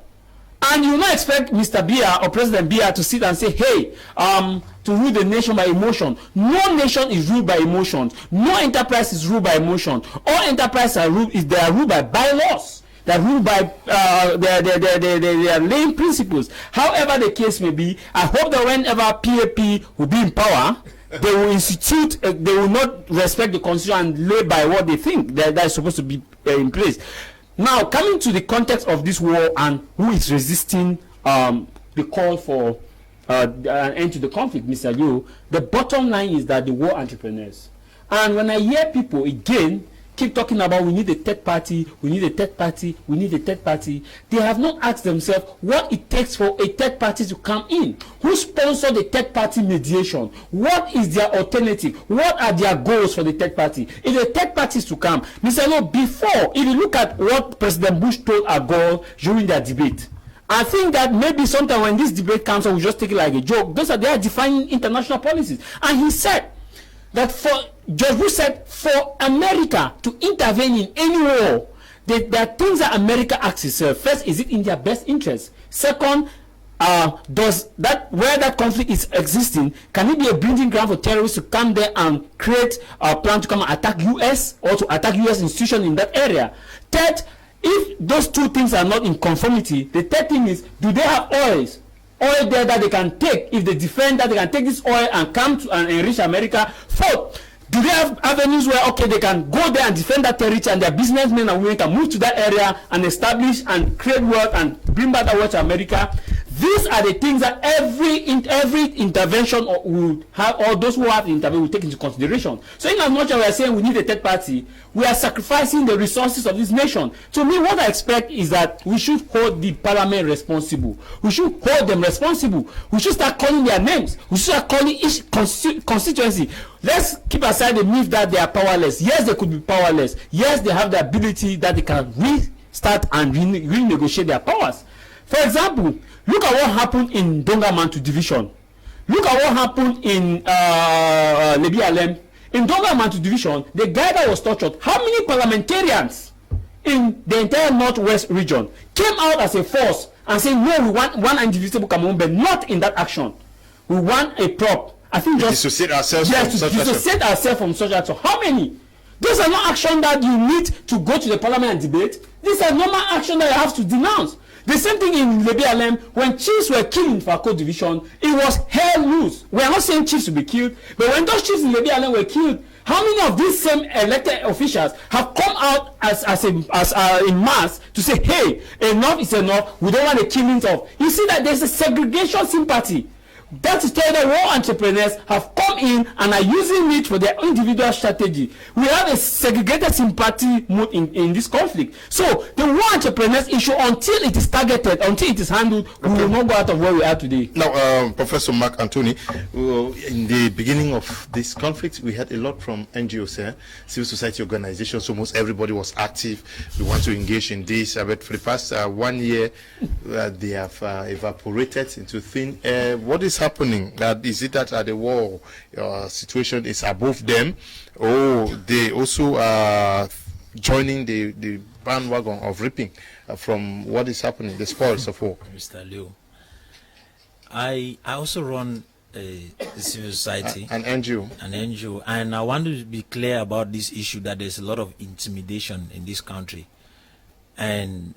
[SPEAKER 4] And you will not expect Mr. Biya or President Biya to sit and say, hey, to rule the nation by emotion. No nation is ruled by emotions. No enterprise is ruled by emotion. All enterprises are ruled by bylaws. They are ruled by their laying principles. However the case may be, I hope that whenever PAP will be in power, they will institute, they will not respect the constitution and lay by what they think that is supposed to be in place. Now, coming to the context of this war and who is resisting the call for an end to the conflict, Mr. Liu, the bottom line is that the war entrepreneurs. And when I hear people, again, keep talking about we need a third party, we need a third party, we need a third party, they have not asked themselves what it takes for a third party to come in. Who sponsored the third party mediation? What is their alternative? What are their goals for the third party? If the third party is to come, Mr. Lo, before, if you look at what President Bush told Agol during their debate, I think that maybe sometime when this debate comes on, we just take it like a joke. They are defining international policies. And he said that George Bush said, for America to intervene in any war, there are things that America asks itself. First, is it in their best interest? Second, does that, where that conflict is existing, can it be a breeding ground for terrorists to come there and create a plan to come and attack U.S. or to attack U.S. institutions in that area? Third, if those two things are not in conformity, the third thing is, do they have oil there that they can take? If they defend that, they can take this oil and come to and enrich America. Fourth, do they have avenues where, okay, they can go there and defend that territory, and their businessmen and women can move to that area and establish and create wealth and bring back that wealth to America? These are the things that every intervention would have, or those who have intervened will take into consideration. So in as much as we are saying we need a third party, we are sacrificing the resources of this nation. To me, what I expect is that we should hold the parliament responsible. We should hold them responsible. We should start calling their names. We should start calling each constituency. Let's keep aside the myth that they are powerless. Yes, they could be powerless. Yes, they have the ability that they can restart and renegotiate their powers. For example, look at what happened in Dongamantu division. Look at what happened in Lebialem. In Dongamantu division, the guy that was tortured, how many parliamentarians in the entire northwest region came out as a force and said, no, we want one indivisible Cameroon, but not in that action. We want a prop. I think just
[SPEAKER 1] dissociate ourselves
[SPEAKER 4] from such action. How many? Those are not action that you need to go to the parliament and debate. These are normal action that you have to denounce. The same thing in Lebialem, when chiefs were killed in Fako division, it was hell loose. We are not saying chiefs to be killed, but when those chiefs in Lebialem were killed, how many of these same elected officials have come out as in mass to say, hey, enough is enough, we don't want the killings of. You see that there's a segregation sympathy. That is why the war entrepreneurs have come in and are using it for their individual strategy. We have a segregated sympathy mood in this conflict. So the war entrepreneurs issue, until it is targeted, until it is handled, we will not go out of where we are today.
[SPEAKER 1] Now, Professor Mark Anthony, in the beginning of this conflict, we had a lot from NGOs, civil society organizations. Almost everybody was active. We want to engage in this. But for the past 1 year, they have evaporated into thin air. What is happening? Is it that the war situation is above them, or they also are joining the bandwagon of reaping from what is happening, the spoils of war?
[SPEAKER 6] Mr. Leo, I also run a civil society,
[SPEAKER 1] an NGO,
[SPEAKER 6] and I want to be clear about this issue, that there's a lot of intimidation in this country, and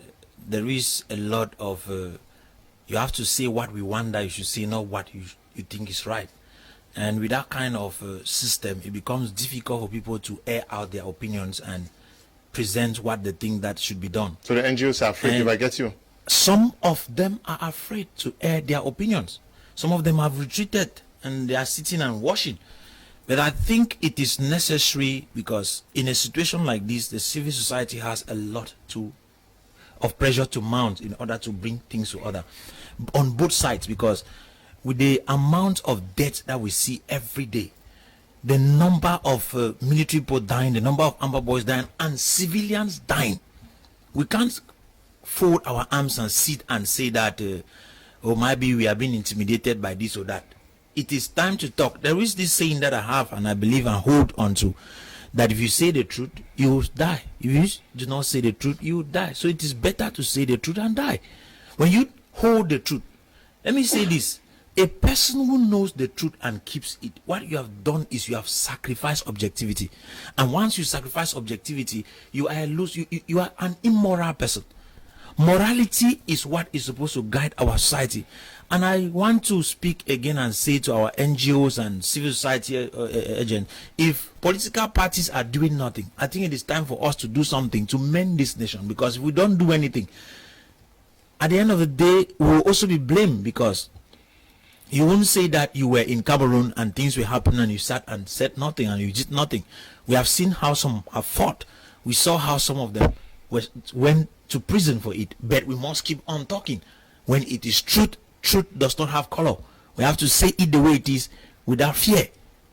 [SPEAKER 6] there is a lot of you have to say what we want, that you should say not what you think is right. And with that kind of system, it becomes difficult for people to air out their opinions and present what they think that should be done.
[SPEAKER 1] So the NGOs are afraid, if I get you?
[SPEAKER 6] Some of them are afraid to air their opinions. Some of them have retreated and they are sitting and watching. But I think it is necessary, because in a situation like this, the civil society has a lot of pressure to mount in order to bring things to order on both sides, because with the amount of death that we see every day, the number of military people dying, the number of Amber boys dying, and civilians dying, we can't fold our arms and sit and say that oh, maybe we are being intimidated by this or that. It is time to talk. There is this saying that I have, and I believe and hold on to, that if you say the truth, you will die. If you do not say the truth, you will die. So it is better to say the truth and die. When you hold the truth, let me say this: a person who knows the truth and keeps it, what you have done is you have sacrificed objectivity. And once you sacrifice objectivity, you are you are an immoral person. Morality is what is supposed to guide our society. And I want to speak again and say to our NGOs and civil society agents, if political parties are doing nothing, I think it is time for us to do something to mend this nation. Because if we don't do anything, at the end of the day, we will also be blamed, because you won't say that you were in Cameroon and things were happening and you sat and said nothing and you did nothing. We have seen how some have fought We saw how some of them went to prison for it. But we must keep on talking. When it is truth, truth does not have color. We have to say it the way it is without fear.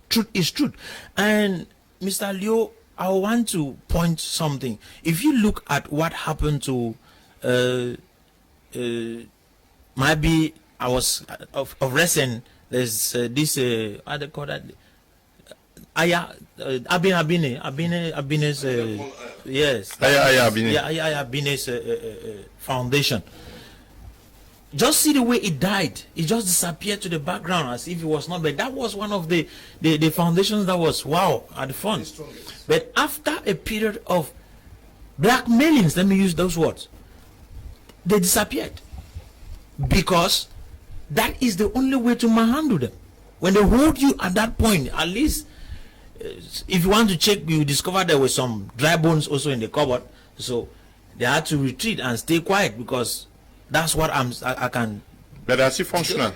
[SPEAKER 6] Truth is truth. And Mr. Leo, I want to point something. If you look at what happened to maybe I was of recent, there's this how they call that, Abine's yes, Abine's foundation. Just see the way it died. It just disappeared to the background as if it was not. But that was one of the foundations that was wow at the front. But after a period of blackmailings, let me use those words, they disappeared. Because that is the only way to manhandle them. When they hold you at that point, at least if you want to check, you discover there were some dry bones also in the cupboard. So they had to retreat and stay quiet, because that's what I can.
[SPEAKER 1] But are still functional?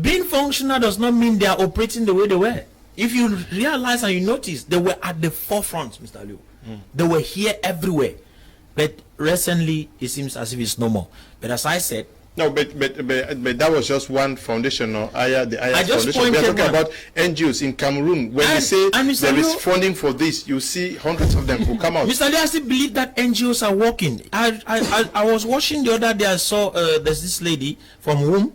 [SPEAKER 6] Being functional does not mean they are operating the way they were. If you realize and you notice, they were at the forefront, Mr. Liu. They were here everywhere. But recently, it seems as if it's no more. But as I said,
[SPEAKER 1] no, but that was just one foundation, or the foundation. We are talking about NGOs in Cameroon. When they say there is funding for this, you see hundreds of them will come out.
[SPEAKER 6] Mr. Lee, I still believe that NGOs are working. I was watching the other day. I saw there's this lady from whom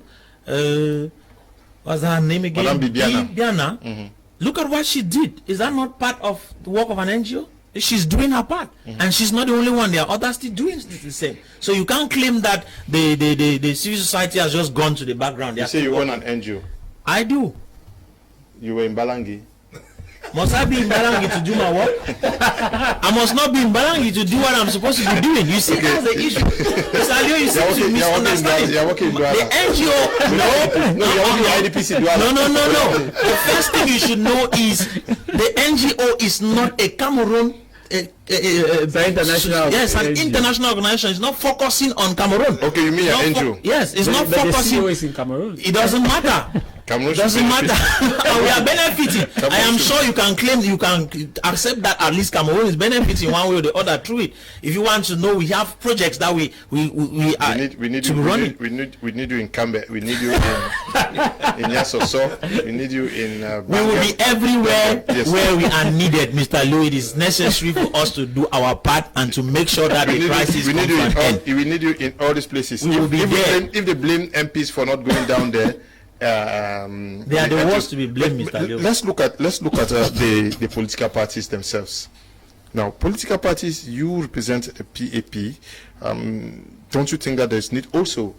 [SPEAKER 6] what's her name again?
[SPEAKER 1] Madame
[SPEAKER 6] Bibiana. Look at what she did. Is that not part of the work of an NGO? She's doing her part, and she's not the only one. There are others still doing the same. So you can't claim that the civil society has just gone to the background.
[SPEAKER 1] You say you own an NGO.
[SPEAKER 6] I do.
[SPEAKER 1] You were in Balangi.
[SPEAKER 6] Must I be in Balangi to do my work? I must not be in Balangi to do what I'm supposed to be doing. You see, that's the issue. Mr. Leo, you seem to misunderstand.
[SPEAKER 1] You're working in Douala.
[SPEAKER 6] The NGO,
[SPEAKER 1] you're working in IDPC Douala.
[SPEAKER 6] No. The first thing you should know is the NGO is not a Cameroon.
[SPEAKER 3] It's an international.
[SPEAKER 6] Yes, an international organization. It's not focusing on Cameroon.
[SPEAKER 1] Okay, you mean your NGO?
[SPEAKER 6] Yes, it's not focusing.
[SPEAKER 3] The CEO is in Cameroon.
[SPEAKER 6] It doesn't matter.
[SPEAKER 1] Cameroon
[SPEAKER 6] doesn't matter. We are benefiting. I am sure you can claim, you can accept that at least Cameroon is benefiting one way or the other through it. If you want to know, we have projects that we need
[SPEAKER 1] to run. We need you in Cambe. We need you in Yasoso. We need you in.
[SPEAKER 6] We will be everywhere where we are needed, Mr. Lou. It is necessary for us to do our part and to make sure that the crisis comes to an end.
[SPEAKER 1] We need you in all these places.
[SPEAKER 6] We will be there.
[SPEAKER 1] If they blame MPs for not going down there.
[SPEAKER 6] They are the ones to be blamed, Mr. Leo.
[SPEAKER 1] Let's look at the political parties themselves. Now, political parties, you represent a PAP. Don't you think that there's need also,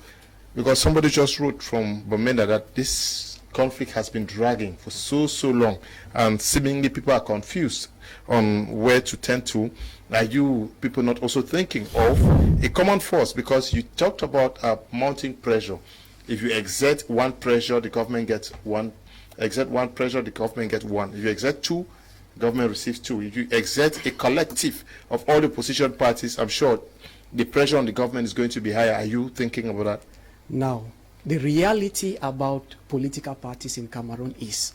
[SPEAKER 1] because somebody just wrote from Bomenda that this conflict has been dragging for so long, and seemingly people are confused on where to turn to. Are you people not also thinking of a common force? Because you talked about mounting pressure. If you exert one pressure, the government gets one. Exert one pressure, the government gets one. If you exert two, the government receives two. If you exert a collective of all the opposition parties, I'm sure the pressure on the government is going to be higher. Are you thinking about that?
[SPEAKER 3] Now, the reality about political parties in Cameroon is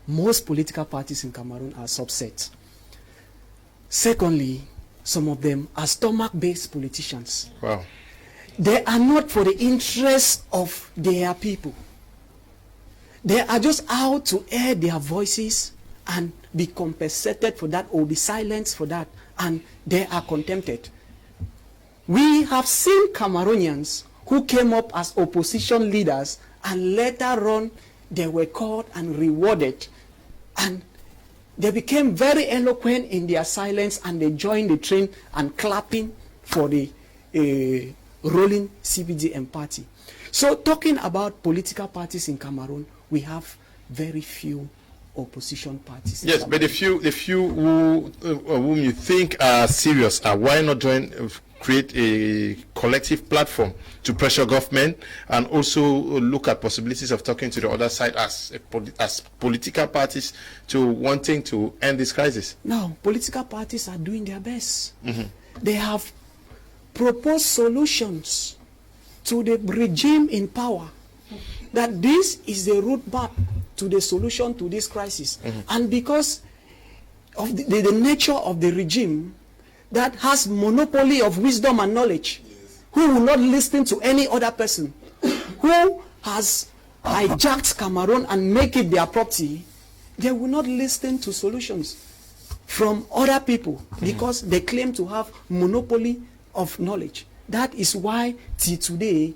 [SPEAKER 3] most political parties in Cameroon are subsets. Secondly, some of them are stomach-based politicians.
[SPEAKER 1] Wow.
[SPEAKER 3] They are not for the interest of their people. They are just out to air their voices and be compensated for that or be silenced for that, and they are contented. We have seen Cameroonians who came up as opposition leaders and later on they were caught and rewarded, and they became very eloquent in their silence, and they joined the train and clapping for the ruling CBDM party. So talking about political parties in Cameroon, we have very few opposition parties.
[SPEAKER 1] Yes, but the few whom you think are serious, why not create a collective platform to pressure government and also look at possibilities of talking to the other side as political parties to wanting to end this crisis?
[SPEAKER 3] No, political parties are doing their best. They have proposed solutions to the regime in power, that this is the roadmap to the solution to this crisis. And because of the nature of the regime, that has monopoly of wisdom and knowledge, who will not listen to any other person, who has hijacked Cameroon and make it their property, they will not listen to solutions from other people because they claim to have monopoly of knowledge. That is why till today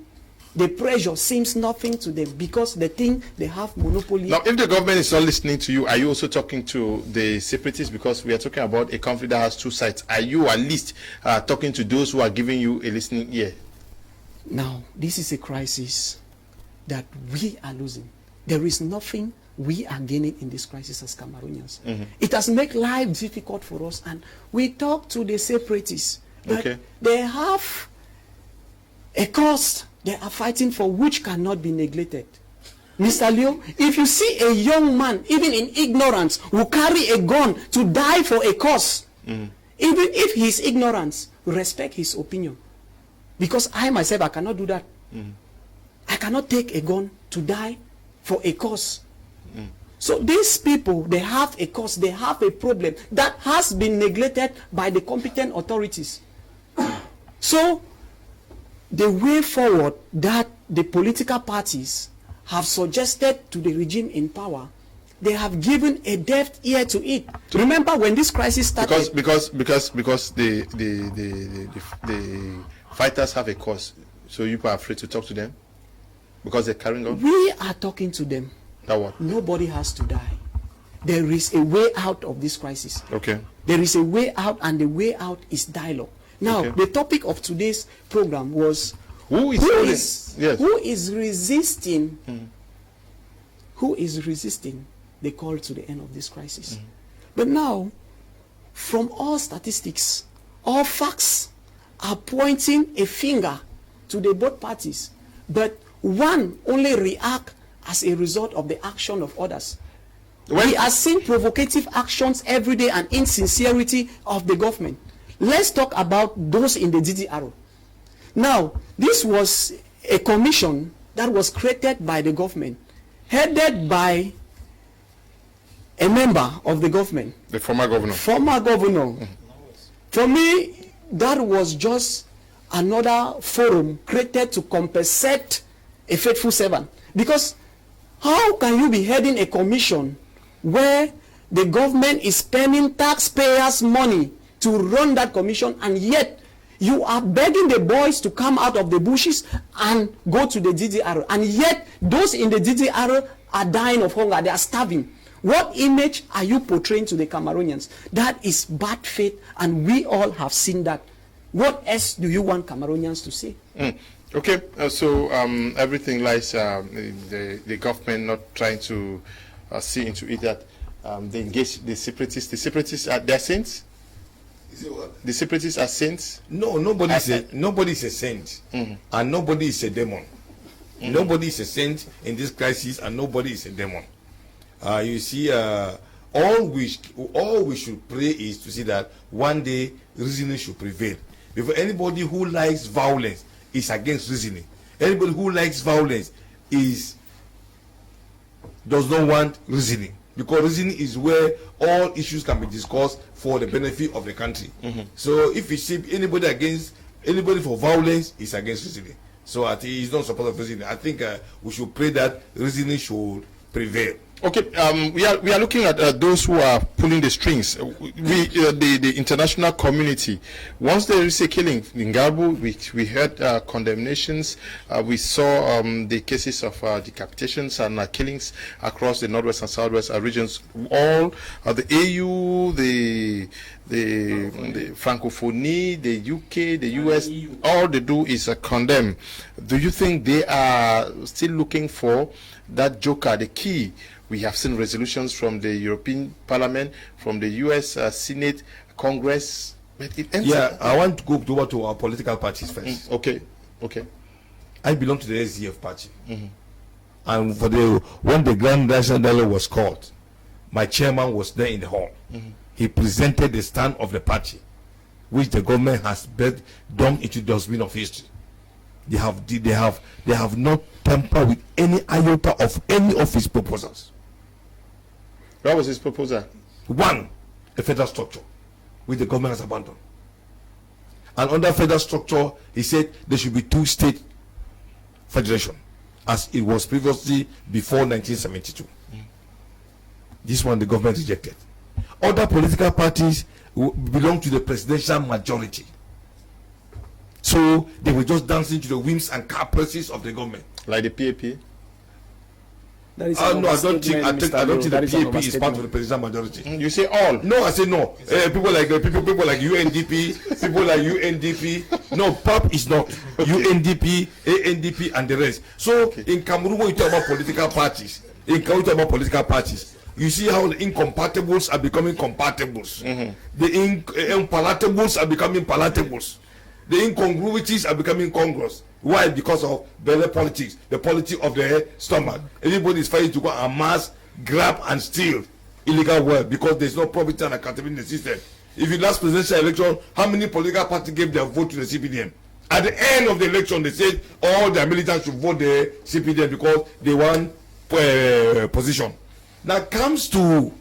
[SPEAKER 3] the pressure seems nothing to them, because they think they have monopoly.
[SPEAKER 1] Now, if the government is not listening to you, are you also talking to the separatists? Because we are talking about a conflict that has two sides. Are you at least talking to those who are giving you a listening ear?
[SPEAKER 3] Now, this is a crisis that we are losing. There is nothing we are gaining in this crisis as Cameroonians. It has made life difficult for us, and we talk to the separatists, but they have a cause they are fighting for which cannot be neglected. Mr. Leo, if you see a young man, even in ignorance, who carry a gun to die for a cause, even if he is ignorant, respect his opinion. Because I myself, I cannot do that. I cannot take a gun to die for a cause. So these people, they have a cause, they have a problem that has been neglected by the competent authorities. So the way forward that the political parties have suggested to the regime in power, they have given a deaf ear to it. Remember when this crisis started?
[SPEAKER 1] Because the fighters have a cause, so you are afraid to talk to them because they're carrying on.
[SPEAKER 3] We are talking to them.
[SPEAKER 1] That what?
[SPEAKER 3] Nobody has to die. There is a way out of this crisis.
[SPEAKER 1] Okay.
[SPEAKER 3] There is a way out, and the way out is dialogue. Now, the topic of today's program was who is resisting the call to the end of this crisis. But now, from all statistics, all facts are pointing a finger to the both parties, but one only react as a result of the action of others. We are seeing provocative actions every day and insincerity of the government. Let's talk about those in the DDR. Now, this was a commission that was created by the government, headed by a member of the government.
[SPEAKER 1] The former governor.
[SPEAKER 3] Former governor. For me, that was just another forum created to compensate a faithful servant. Because how can you be heading a commission where the government is spending taxpayers' money to run that commission, and yet you are begging the boys to come out of the bushes and go to the DDR, and yet those in the DDR are dying of hunger, they are starving? What image are you portraying to the Cameroonians? That is bad faith, and we all have seen that. What else do you want Cameroonians to say?
[SPEAKER 1] Okay, so everything lies the government not trying to see into it that they engage the separatists. The separatists are their saints. The separatists are saints?
[SPEAKER 5] No, nobody is a saint, and nobody is a demon. Nobody is a saint in this crisis, and nobody is a demon. You see, all we should pray is to see that one day reasoning should prevail. Because anybody who likes violence is against reasoning. Anybody who likes violence does not want reasoning. Because reasoning is where all issues can be discussed for the benefit of the country. So if you see anybody for violence, is against reasoning. So I think he's not support of reasoning. I think we should pray that reasoning should prevail. Okay,
[SPEAKER 1] we are looking at those who are pulling the strings. The international community. Once there is a killing in Garbu, we heard condemnations. We saw the cases of decapitations and killings across the northwest and southwest regions. All the AU, the Francophonie, the UK, the US, all they do is condemn. Do you think they are still looking for that joker, the key? We have seen resolutions from the European Parliament, from the US Senate, Congress. But it ends
[SPEAKER 5] I want to go over to our political parties first.
[SPEAKER 1] Okay.
[SPEAKER 5] I belong to the SDF party. And when the Grand National Dialogue was called, my chairman was there in the hall. He presented the stand of the party, which the government has dumped into the dustbin of history. They have not tampered with any iota of any of his proposals.
[SPEAKER 1] What was his proposal?
[SPEAKER 5] One, a federal structure, which the government has abandoned. And under federal structure, he said there should be 2 state federation, as it was previously before 1972. This one the government rejected. Other political parties belong to the presidential majority. So they were just dancing to the whims and caprices of the government.
[SPEAKER 1] Like the PAP?
[SPEAKER 3] That is
[SPEAKER 5] No, I don't think the PAP is part of the
[SPEAKER 3] overstatement.
[SPEAKER 5] presidential majority.
[SPEAKER 1] You say all.
[SPEAKER 5] No, I say no. People like UNDP, people like UNDP. No, PAP is not. UNDP, ANDP, and the rest. So in Cameroon, when you talk about political parties, you see how the incompatibles are becoming compatibles. The impalatables are becoming palatables. The incongruities are becoming congruous. Why? Because of belly politics, the politics of the stomach. Everybody is fighting to go and mass, grab, and steal illegal wealth because there's no probity and accountability in the system. If you last presidential election, how many political parties gave their vote to the CPDM? At the end of the election, they said all their militants should vote the CPDM because they won position. Now comes to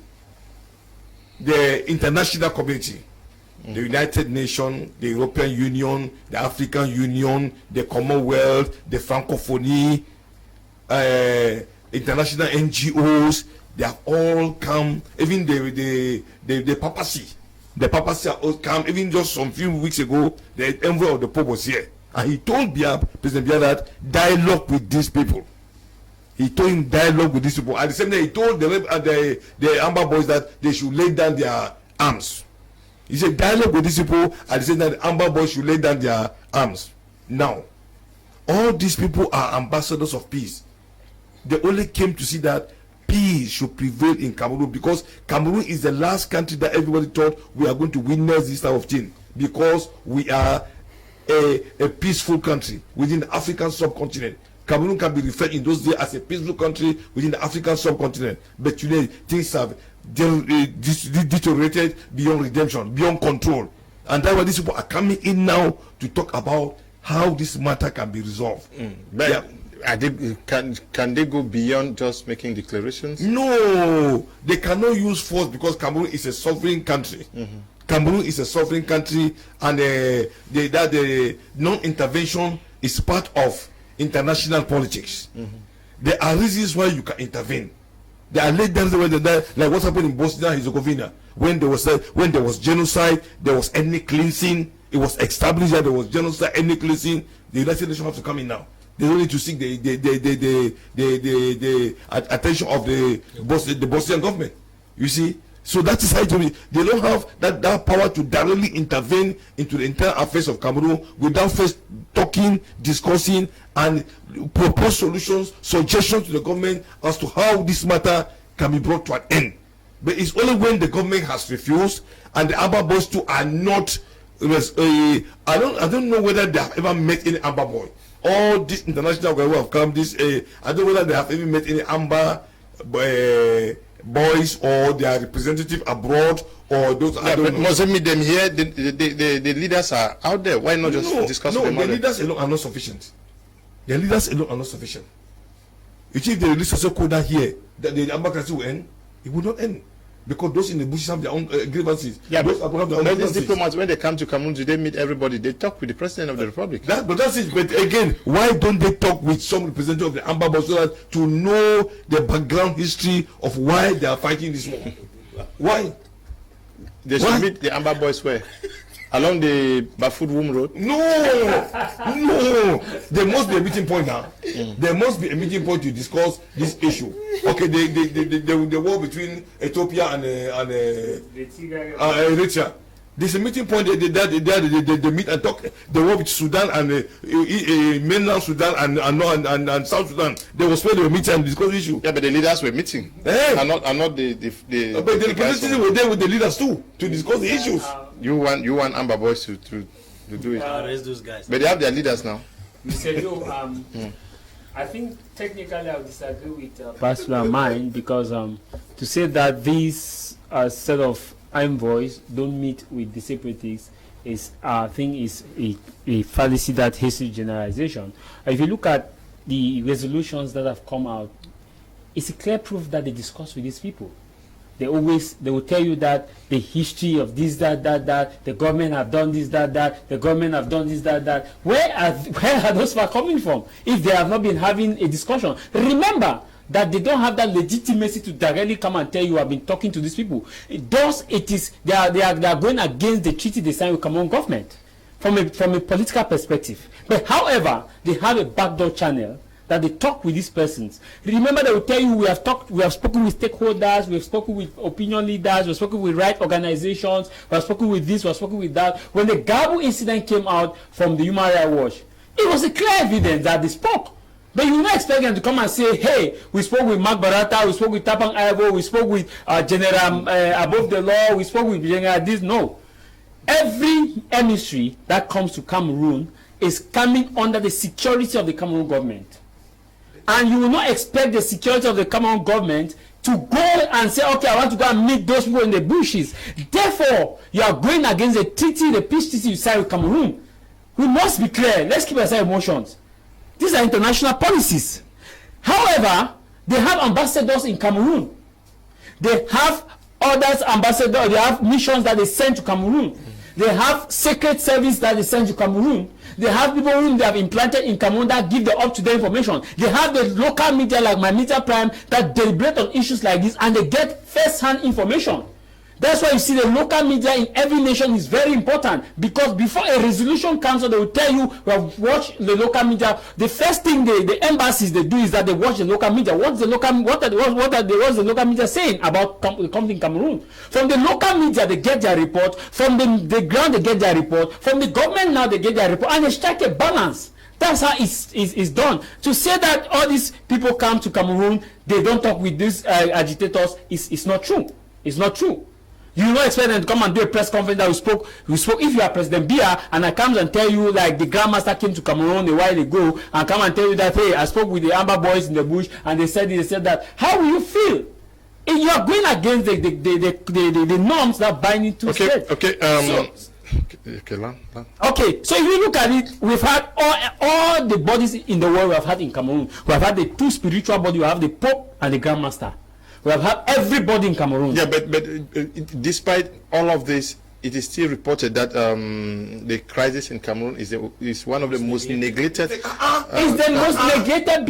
[SPEAKER 5] the international community. The United Nations, the European Union, the African Union, the Commonwealth, the Francophonie, international NGOs, they have all come. Even the papacy, have all come. Even just some few weeks ago, the envoy of the Pope was here, and he told President Biya that dialogue with these people. He told him dialogue with these people. At the same time, he told the Amber Boys that they should lay down their arms. He said dialogue with these people, at the same time the Amber Boys should lay down their arms. Now, all these people are ambassadors of peace. They only came to see that peace should prevail in Cameroon because Cameroon is the last country that everybody thought we are going to witness this type of thing because we are a peaceful country within the African subcontinent. Cameroon can be referred in those days as a peaceful country within the African subcontinent. But today, things have deteriorated beyond redemption, beyond control. And that's why these people are coming in now to talk about how this matter can be resolved.
[SPEAKER 1] But can they go beyond just making declarations?
[SPEAKER 5] No, they cannot use force because Cameroon is a sovereign country. Cameroon is a sovereign country, and the non-intervention is part of international politics. There are reasons why you can intervene. There are laid down like what happened in Bosnia and Herzegovina when there was genocide, there was ethnic cleansing. It was established that there was genocide, ethnic cleansing. The United Nations have to come in now. They don't need to seek the attention of the Bosnian government. You see, so that is how it will be. They don't have that power to directly intervene into the internal affairs of Cameroon without first talking, discussing, and propose solutions, suggestions to the government as to how this matter can be brought to an end. But it's only when the government has refused and the Amber Boys too are not. I don't know whether they have ever met any Amber Boy. All these international guys who have come, I don't know whether they have even met any Amber boys or their representative abroad or those.
[SPEAKER 1] Yeah, but must meet them here. The leaders are out there. Why not just discuss with them?
[SPEAKER 5] No, the leaders alone are not sufficient. The leaders alone are not sufficient. If they release a quota here, that the democracy will end, it will not end. Because those in the bushes have their own grievances.
[SPEAKER 1] Yeah, but these diplomats, when they come to Cameroon, do they meet everybody? They talk with the president of the republic.
[SPEAKER 5] But that's it. But again, why don't they talk with some representative of the Amber Boys so that to know the background history of why they are fighting this war? Why?
[SPEAKER 1] They should meet the Amber Boys where? Along the Bafut Womb Road?
[SPEAKER 5] No. There must be a meeting point now. There must be a meeting point to discuss this issue. Okay, the war between Ethiopia and Eritrea. There's a meeting point. They meet and talk. The war with Sudan and mainland Sudan and South Sudan. They were supposed to meet and discuss the issue.
[SPEAKER 1] Yeah, but the leaders were meeting.
[SPEAKER 5] Hey.
[SPEAKER 1] And not the
[SPEAKER 5] But the representatives were there with the leaders too to discuss the issues.
[SPEAKER 1] You want Amber Boys to do it.
[SPEAKER 6] Arrest those guys.
[SPEAKER 1] But they have their leaders now.
[SPEAKER 4] Mr. Joe, I think technically I would disagree with Pastor mine because to say that these set of envoys don't meet with the separatists is I think is a fallacy that history generalization. If you look at the resolutions that have come out, it's a clear proof that they discuss with these people. they will tell you that the history of this, that, the government have done this, that, the government have done this, that. Where are those facts coming from if they have not been having a discussion? Remember that they don't have that legitimacy to directly come and tell you I've been talking to these people. They are going against the treaty they signed with Cameroon government from a political perspective. But however, they have a backdoor channel that they talk with these persons. Remember, they will tell you we have spoken with stakeholders, we have spoken with opinion leaders, we have spoken with right organizations, we have spoken with this, we have spoken with that. When the Gabo incident came out from the Human Rights Watch, it was a clear evidence that they spoke. But you will not expect them to come and say, hey, we spoke with Mark Barata, we spoke with Tapang Ivo, we spoke with General Above the Law, we spoke with General this. No. Every emissary that comes to Cameroon is coming under the security of the Cameroon government. And you will not expect the security of the Cameroon government to go and say, okay, I want to go and meet those people in the bushes. Therefore, you are going against the treaty, the peace treaty you signed with Cameroon. We must be clear. Let's keep aside emotions. These are international policies. However, they have ambassadors in Cameroon. They have others ambassadors. They have missions that they send to Cameroon. They have secret service that they send to Cameroon. They have people whom they have implanted in Cameroon that give the up-to-date information. They have the local media like My Media Prime that deliberate on issues like this, and they get first-hand information. That's why you see the local media in every nation is very important, because before a resolution comes, they will tell you, we have watched the local media. The first thing the embassies they do is that they watch the local media. What's the local media saying about the country in Cameroon? From the local media they get their report. From the ground they get their report. From the government now they get their report, and they strike a balance. That's how it's done. To say that all these people come to Cameroon, they don't talk with these agitators, is not true. It's not true. You will not expect them to come and do a press conference that we spoke. If you are President Biya and I come and tell you, like the Grandmaster came to Cameroon a while ago and come and tell you that, hey, I spoke with the Amber boys in the bush and they said that, how will you feel? If you are going against the norms that bind into states.
[SPEAKER 1] Okay,
[SPEAKER 4] so if you look at it, we've had all the bodies in the world we have had in Cameroon. We have had the two spiritual bodies. We have the Pope and the Grandmaster. We have had everybody in Cameroon.
[SPEAKER 1] Yeah, but despite all of this, it is still reported that the crisis in Cameroon is one of the most neglected.
[SPEAKER 4] It's the most neglected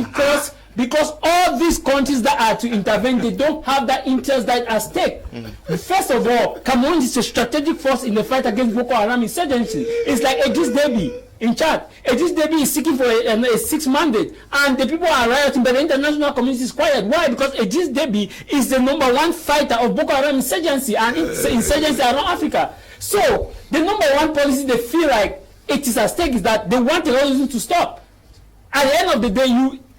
[SPEAKER 4] because all these countries that are to intervene, they don't have that interest that at stake. First of all, Cameroon is a strategic force in the fight against Boko Haram insurgency. It's like Idris Deby in Chad. Idris Deby is seeking for a 6 mandate, and the people are rioting, but the international community is quiet. Why? Because Idris Deby is the #1 fighter of Boko Haram insurgency and insurgency around Africa. So the #1 policy they feel like it is at stake is that they want terrorism to stop. At the end of the day,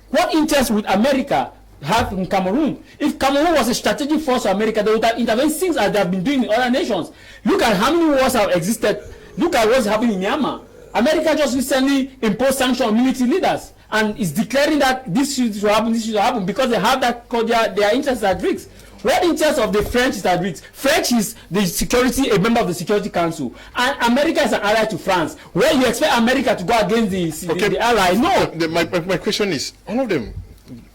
[SPEAKER 4] what interest would America have in Cameroon? If Cameroon was a strategic force for America, they would have intervened things as they have been doing in other nations. Look at how many wars have existed. Look at what's happening in Myanmar. America just recently imposed sanctions on military leaders and is declaring that this should happen because they have that their interests at risk. What interest of the French is at risk? French is a member of the Security Council, and America is an ally to France. Where you expect America to go against the ally? No.
[SPEAKER 1] My question is, all of them.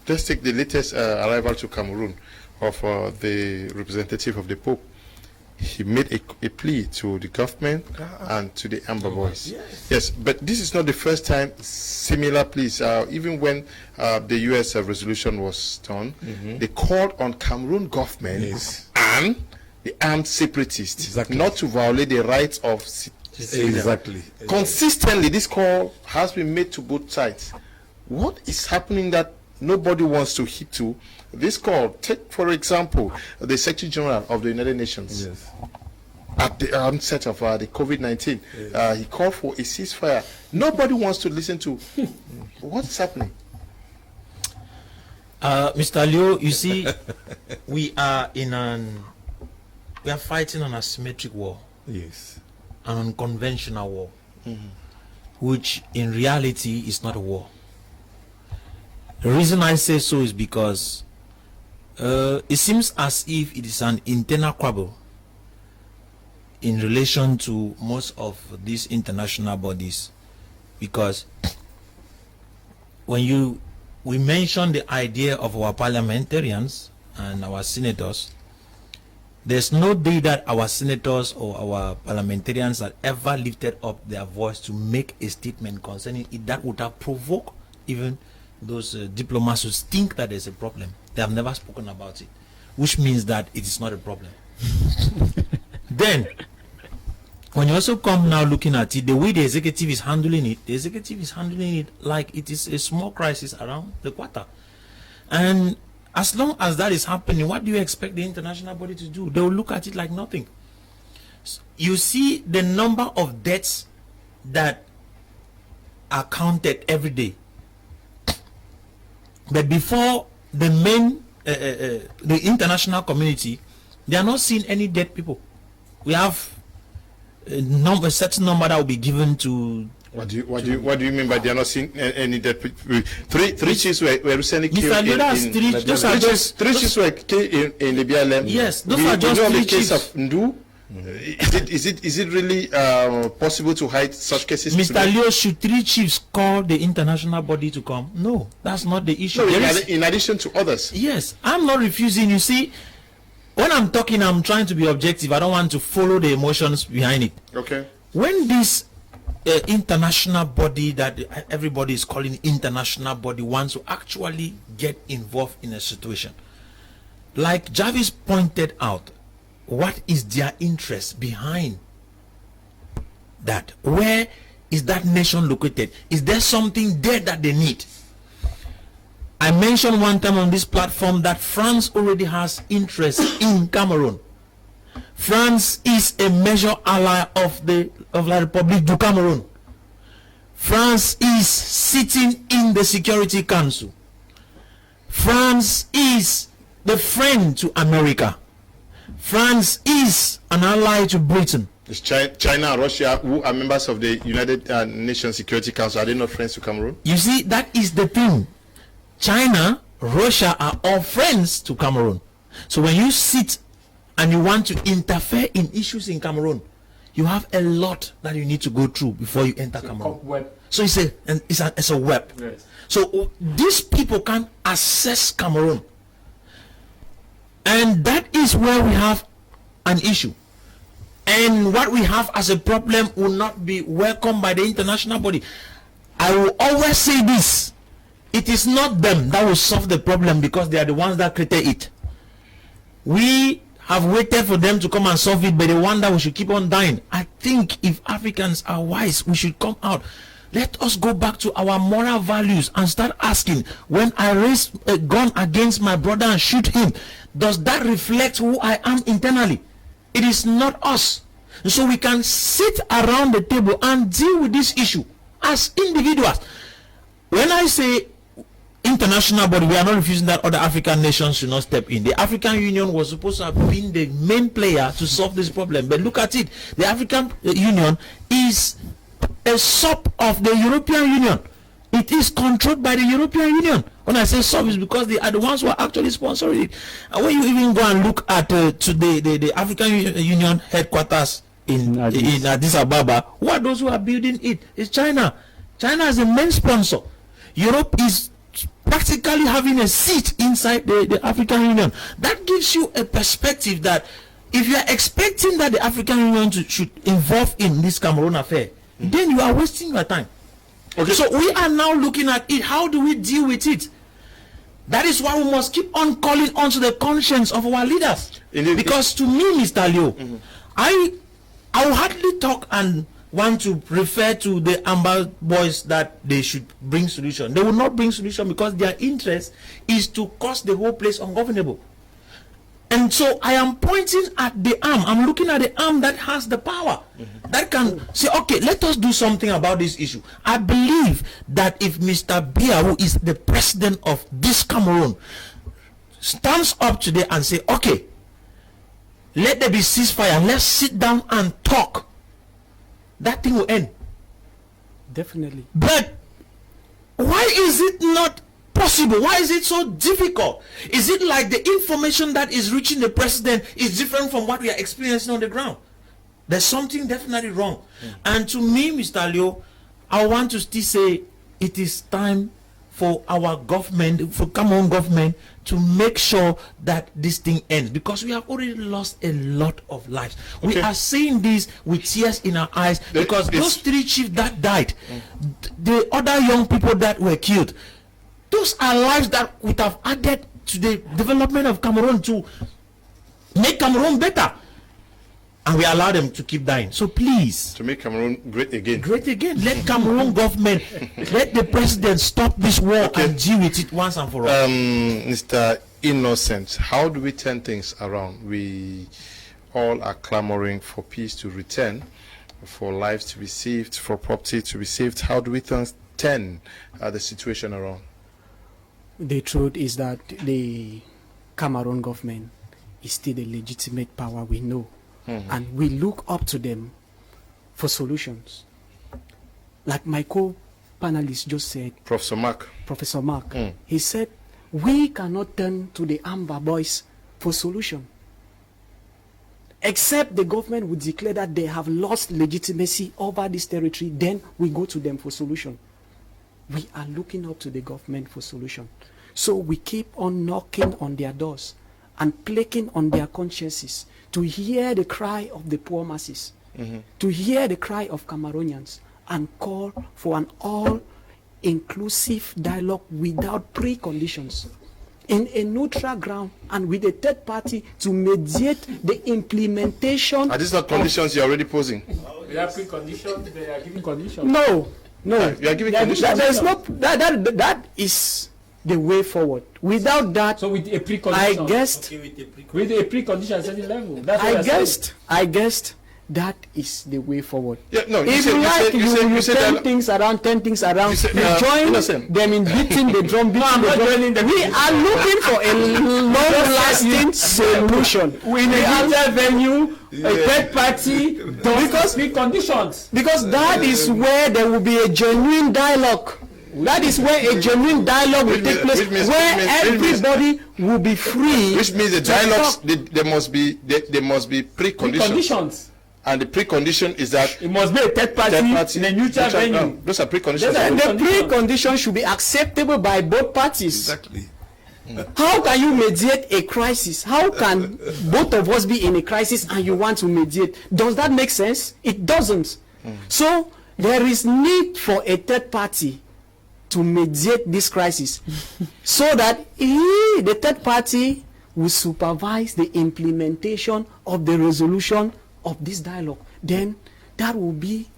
[SPEAKER 1] Let's take the latest arrival to Cameroon of the representative of the Pope. He made a plea to the government and to the Amber Boys. Yes, but this is not the first time similar pleas. Even when the U.S. resolution was done, they called on Cameroon government and the armed separatists not to violate the rights of citizens. Consistently, this call has been made to both sides. What is happening that nobody wants to heed to? This call, take for example, the Secretary General of the United Nations. At the onset of the COVID-19, he called for a ceasefire. Nobody wants to listen to what's happening.
[SPEAKER 6] Mr. Leo, you see, we are fighting an asymmetric war.
[SPEAKER 5] Yes.
[SPEAKER 6] An unconventional war, which in reality is not a war. The reason I say so is because it seems as if it is an internal quarrel in relation to most of these international bodies, because when we mention the idea of our parliamentarians and our senators, There's no day that our senators or our parliamentarians have ever lifted up their voice to make a statement concerning it that would have provoked even those diplomats who think that there's a problem. They have never spoken about it, which means that it is not a problem. Then, when you also come now looking at it, the way the executive is handling it, the executive is handling it like it is a small crisis around the quarter. And as long as that is happening, what do you expect the international body to do? They will look at it like nothing. You see the number of deaths that are counted every day. But before the main, the international community, they are not seeing any dead people. We have a certain number that will be given to. What do you mean by they are not seeing any dead people? Three chiefs were recently killed three chiefs were killed in the BLM. Yes, those are just three chiefs. The case of Ndu. Is it really possible to hide such cases? Mr. Leo, should three chiefs call the international body to come? No, that's not the issue. No, in addition to others. Yes, I'm not refusing. You see, when I'm talking, I'm trying to be objective. I don't want to follow the emotions behind it. Okay. When this international body that everybody is calling international body wants to actually get involved in a situation, like Jarvis pointed out, what is their interest behind that? Where is that nation located? Is there something there that they need? I mentioned one time on this platform that France already has interest in Cameroon. France is a major ally of the Republic du Cameroon. France is sitting in the Security Council. France is the friend to America. France is an ally to Britain. Is China and Russia, who are members of the United Nations Security Council, are they not friends to Cameroon? You see, that is the thing. China, Russia are all friends to Cameroon. So when you sit and you want to interfere in issues in Cameroon, you have a lot that you need to go through before you enter Cameroon. So it's a web. Yes. So these people can access Cameroon. And that is where we have an issue. And what we have as a problem will not be welcomed by the international body. I will always say this. It is not them that will solve the problem because they are the ones that created it. We have waited for them to come and solve it, but the one that we should keep on dying. I think if Africans are wise, we should come out. Let us go back to our moral values and start asking, when I raise a gun against my brother and shoot him, does that reflect who I am internally? It is not us. So we can sit around the table and deal with this issue as individuals. When I say international body, we are not refusing that other African nations should not step in. The African Union was supposed to have been the main player to solve this problem. But look at it. The African Union is a sub of the European Union. It is controlled by the European Union. When I say sub, it's because they are the ones who are actually sponsoring it. And when you even go and look at the African Union headquarters in Addis Ababa, who are those who are building it? It's China. China is the main sponsor. Europe is practically having a seat inside the African Union. That gives you a perspective that if you are expecting that the African Union should involve in this Cameroon affair, then you are wasting your time. Okay. So we are now looking at it. How do we deal with it? That is why we must keep on calling onto the conscience of our leaders. Because to me, Mr. Leo, I will hardly talk and want to refer to the Amber boys that they should bring solution. They will not bring solution because their interest is to cause the whole place ungovernable. And so I am pointing at the arm. I'm looking at the arm that has the power, that can say, okay, let us do something about this issue. I believe that if Mr. Biya, who is the president of this Cameroon, stands up today and say, okay, let there be ceasefire, let's sit down and talk, that thing will end.
[SPEAKER 3] Definitely.
[SPEAKER 6] But why is it not possible? Why is it so difficult? Is it like the information that is reaching the president is different from what we are experiencing on the ground? There's something definitely wrong. And to me, Mr. Leo, I want to still say it is time for our government, for Cameroon government, to make sure that this thing ends, because we have already lost a lot of lives. We are seeing this with tears in our eyes, because those 3 chiefs that died, the other young people that were killed, those are lives that would have added to the development of Cameroon, to make Cameroon better. And we allow them to keep dying. So please,
[SPEAKER 1] to make Cameroon great again.
[SPEAKER 6] Great again. Let Cameroon government, let the president stop this war and deal with it once and for all.
[SPEAKER 1] Mr. Innocent, how do we turn things around? We all are clamoring for peace to return, for lives to be saved, for property to be saved. How do we turn the situation around?
[SPEAKER 3] The truth is that the Cameroon government is still a legitimate power, we know. And we look up to them for solutions. Like my co-panelist just said,
[SPEAKER 1] Professor Mark,
[SPEAKER 3] he said, we cannot turn to the Amber Boys for solution. Except the government would declare that they have lost legitimacy over this territory, then we go to them for solution. We are looking up to the government for solution. So we keep on knocking on their doors and plaguing on their consciences to hear the cry of the poor masses, to hear the cry of Cameroonians, and call for an all-inclusive dialogue without preconditions, in a neutral ground and with a third party to mediate the implementation.
[SPEAKER 1] Are these not conditions you're already posing?
[SPEAKER 4] They are preconditions, they are giving conditions.
[SPEAKER 3] No.
[SPEAKER 1] You are giving conditions.
[SPEAKER 3] That is the way forward. Without that,
[SPEAKER 4] so with a precondition, with a precondition at any level. That's
[SPEAKER 3] I guessed that is the way forward.
[SPEAKER 1] Yeah, no.
[SPEAKER 3] If you turn things around, join them in beating the drum, We are looking for a long-lasting solution.
[SPEAKER 4] We need a venue, a third party, because preconditions.
[SPEAKER 3] Because that is where there will be a genuine dialogue. That is where a genuine dialogue will take place, where everybody will be free.
[SPEAKER 1] Which means the dialogues, there must be preconditions. And the precondition is that
[SPEAKER 4] it must be a third party in a neutral venue.
[SPEAKER 1] Those are preconditions.
[SPEAKER 3] The precondition should be acceptable by both parties.
[SPEAKER 5] Exactly.
[SPEAKER 3] How can you mediate a crisis? How can both of us be in a crisis and you want to mediate? Does that make sense? It doesn't. So there is need for a third party to mediate this crisis, so that the third party will supervise the implementation of the resolution of this dialogue. Then that will be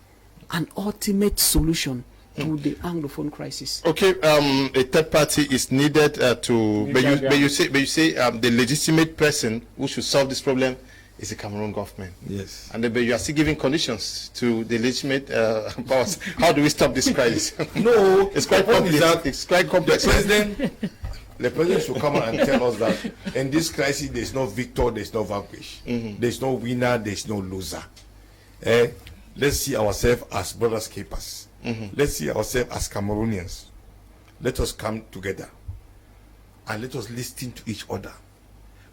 [SPEAKER 3] an ultimate solution to the Anglophone crisis.
[SPEAKER 1] Okay, a third party is needed but you say the legitimate person who should solve this problem is the Cameroon government.
[SPEAKER 5] Yes.
[SPEAKER 1] And but you are still giving conditions to the legitimate powers. How do we stop this crisis?
[SPEAKER 5] No,
[SPEAKER 1] it's quite complex. It's quite complex.
[SPEAKER 5] The president should come and tell us that in this crisis there's no victor, there's no vanquish, there's no winner, there's no loser. Let's see ourselves as brothers keepers. Let's see ourselves as Cameroonians. Let us come together and let us listen to each other.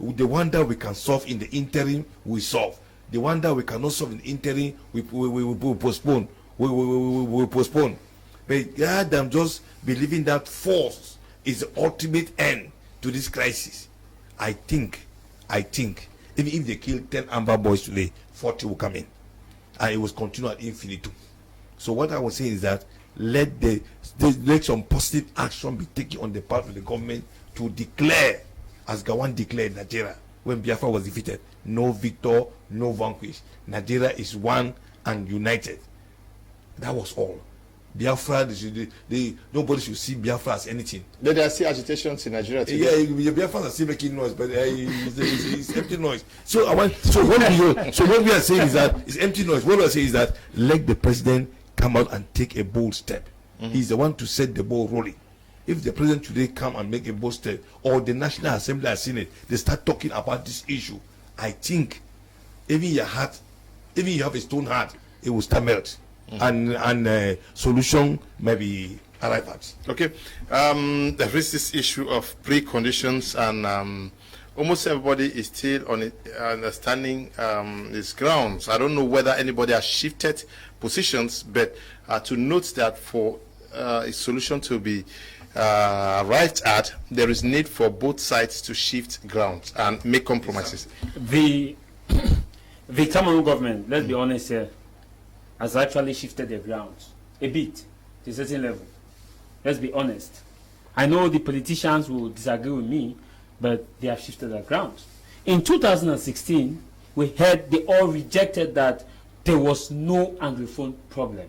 [SPEAKER 5] The one that we can solve in the interim, we solve. The one that we cannot solve in the interim, we postpone. We postpone. But God, I'm just believing that force is the ultimate end to this crisis. I think, even if they kill 10 Amber Boys today, 40 will come in. And it will continue at infinitum. So what I was saying is that let some positive action be taken on the part of the government to declare, as Gawan declared Nigeria when Biafra was defeated, no victor, no vanquish. Nigeria is one and united. That was all. Biafra, nobody should see Biafra as anything.
[SPEAKER 1] There are still agitations in Nigeria today.
[SPEAKER 5] Yeah, Biafra are still making noise, but it's empty noise. So what we are saying is that it's empty noise. What we are saying is that let the president come out and take a bold step. He's the one to set the ball rolling. If the president today come and make a bold step, or the National Assembly has seen it, they start talking about this issue, I think even your heart, even you have a stone heart, it will start melt. And solution maybe arrive at.
[SPEAKER 1] Okay, there is this issue of preconditions, and almost everybody is still on it, understanding its grounds. I don't know whether anybody has shifted positions, but to note that for a solution to be arrived at, there is need for both sides to shift grounds and make compromises.
[SPEAKER 4] The Cameroon government, let's be honest here, has actually shifted their grounds a bit to a certain level. Let's be honest. I know the politicians will disagree with me, but they have shifted their grounds. In 2016, we heard they all rejected that there was no Anglophone problem.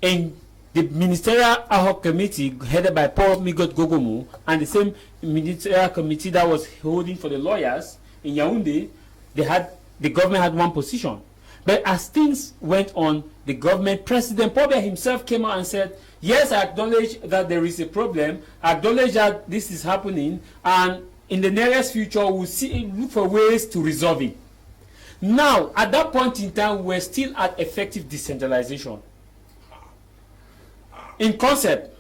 [SPEAKER 4] In the ministerial ad hoc committee headed by Prof Gogomu and the same ministerial committee that was holding for the lawyers in Yaoundé, the government had one position. But as things went on, the government, President Pobia himself came out and said, yes, I acknowledge that there is a problem, I acknowledge that this is happening, and in the nearest future we'll look for ways to resolve it. Now, at that point in time, we're still at effective decentralization. In concept,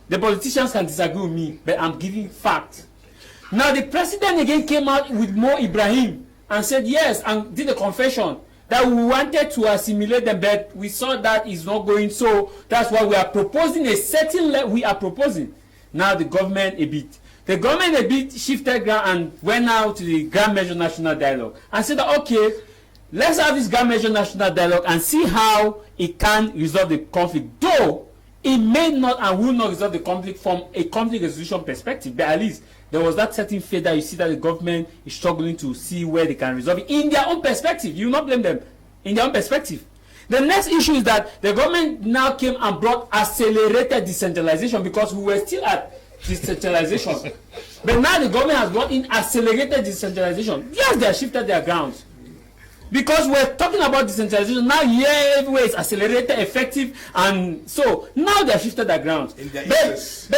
[SPEAKER 4] the politicians can disagree with me, but I'm giving facts. Now, the president again came out with Mo Ibrahim and said yes, and did a confession that we wanted to assimilate them, but we saw that is not going, so that's why we are proposing a certain level. We are proposing. Now the government a bit shifted ground and went out to the Grand Measure National Dialogue and said that, okay, let's have this Grand Measure National Dialogue and see how it can resolve the conflict. Though it may not and will not resolve the conflict from a conflict resolution perspective, but at least there was that certain fear that you see that the government is struggling to see where they can resolve it in their own perspective. You will not blame them. In their own perspective. The next issue is that the government now came and brought accelerated decentralization because we were still at decentralization. But now the government has brought in accelerated decentralization. Yes, they have shifted their grounds. Because we're talking about decentralization now, everywhere is accelerated, effective, and so now they have shifted their grounds. In their interests.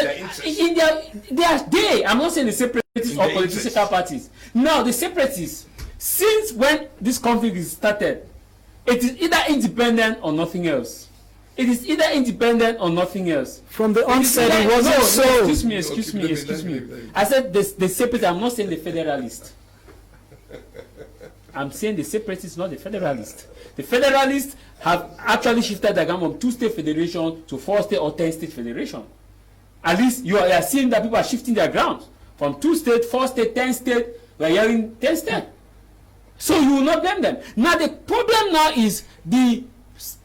[SPEAKER 4] I'm not saying the separatists or political parties. Now the separatists, since when this conflict is started, it is either independent or nothing else. It is either independent or nothing else.
[SPEAKER 3] From the onset, it wasn't so.
[SPEAKER 4] Excuse me. I said the separatists. I'm not saying the federalists. I'm saying the separatists, not the federalists. The federalists have actually shifted the ground from 2-state federation to 4-state or 10-state federation. At least you are seeing that people are shifting their grounds from 2-state, 4-state, 10-state. We are hearing 10-state. So you will not blame them. Now the problem now is the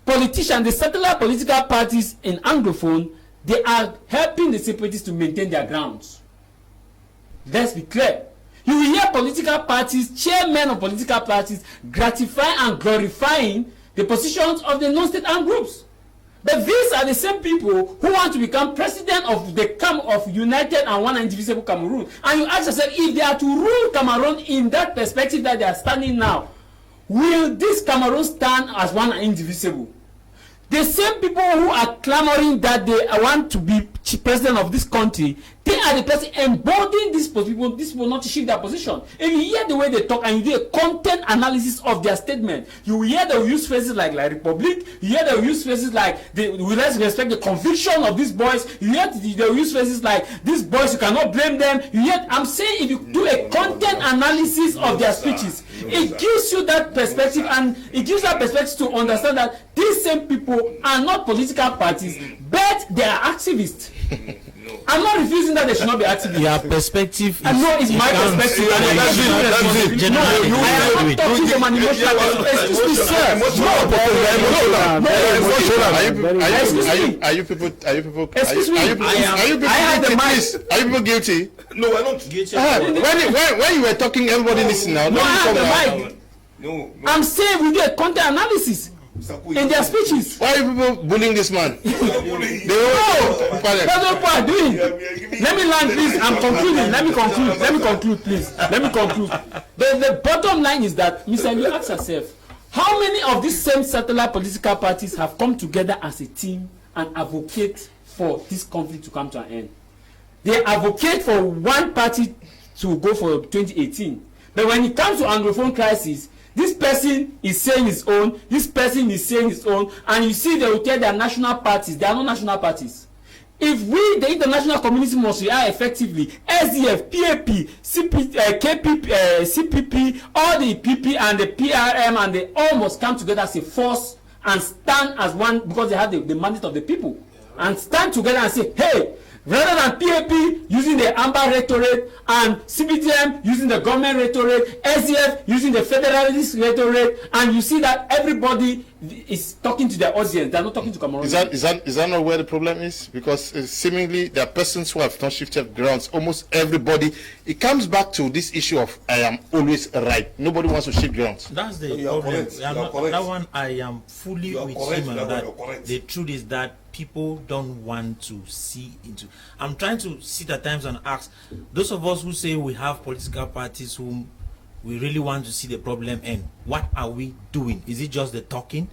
[SPEAKER 4] politicians, the satellite political parties in Anglophone, they are helping the separatists to maintain their grounds. Let's be clear. You will hear political parties, chairmen of political parties, gratifying and glorifying the positions of the non-state armed groups. But these are the same people who want to become president of the of United and One Indivisible Cameroon. And you ask yourself, if they are to rule Cameroon in that perspective that they are standing now, will this Cameroon stand as one and indivisible? The same people who are clamoring that they want to be president of this country, they are the person embodying these people not to shift their position. If you hear the way they talk and you do a content analysis of their statement, you will hear they will use phrases like Republic, you hear they will use phrases like we let's respect the conviction of these boys, you hear they will use phrases like these boys, you cannot blame them. You hear, I'm saying if you do a content analysis of their speeches, it gives you that perspective, and it gives that perspective to understand that these same people are not political parties, but they are activists. I'm not refusing that they should not be activists.
[SPEAKER 6] Your perspective is...
[SPEAKER 4] I know it's my perspective. I am not talking from an emotional perspective. Excuse me, sir.
[SPEAKER 1] Are you people
[SPEAKER 4] Excuse me.
[SPEAKER 1] Are you people guilty?
[SPEAKER 2] No, I'm not guilty.
[SPEAKER 1] When you were talking, everybody listen now.
[SPEAKER 4] No, I have the mic. No. I'm saying we do a content analysis in their speeches.
[SPEAKER 1] Why are you people bullying this man?
[SPEAKER 4] That's what people are doing. Let me land, please. I'm concluding. Let me conclude, please. Let me conclude. The bottom line is that, Mr. You ask yourself, how many of these same satellite political parties have come together as a team and advocate for this conflict to come to an end? They advocate for one party to go for 2018. But when it comes to Anglophone crisis, this person is saying his own, this person is saying his own, and you see they will tell their national parties, they are not national parties. If we, the international community, must react effectively, SDF, PAP, KPP, CPP, all the PP and the PRM, and they all must come together as a force and stand as one, because they have the mandate of the people, and stand together and say, hey, rather than PAP using the Amber rhetoric and CBDM using the government rhetoric, SDF using the federalist rhetoric, and you see that everybody is talking to their audience. They're not talking to Cameroonians.
[SPEAKER 1] Is that not where the problem is? Because seemingly there are persons who have not shifted grounds. Almost everybody. It comes back to this issue of I am always right. Nobody wants to shift grounds.
[SPEAKER 6] That's the
[SPEAKER 2] You
[SPEAKER 6] problem.
[SPEAKER 2] correct.
[SPEAKER 6] That one I am fully with
[SPEAKER 2] correct.
[SPEAKER 6] him on
[SPEAKER 2] That
[SPEAKER 6] that.
[SPEAKER 2] one, you're correct.
[SPEAKER 6] The truth is that people don't want to see into. I'm trying to sit at times and ask those of us who say we have political parties whom we really want to see the problem end. What are we doing? Is it just the talking?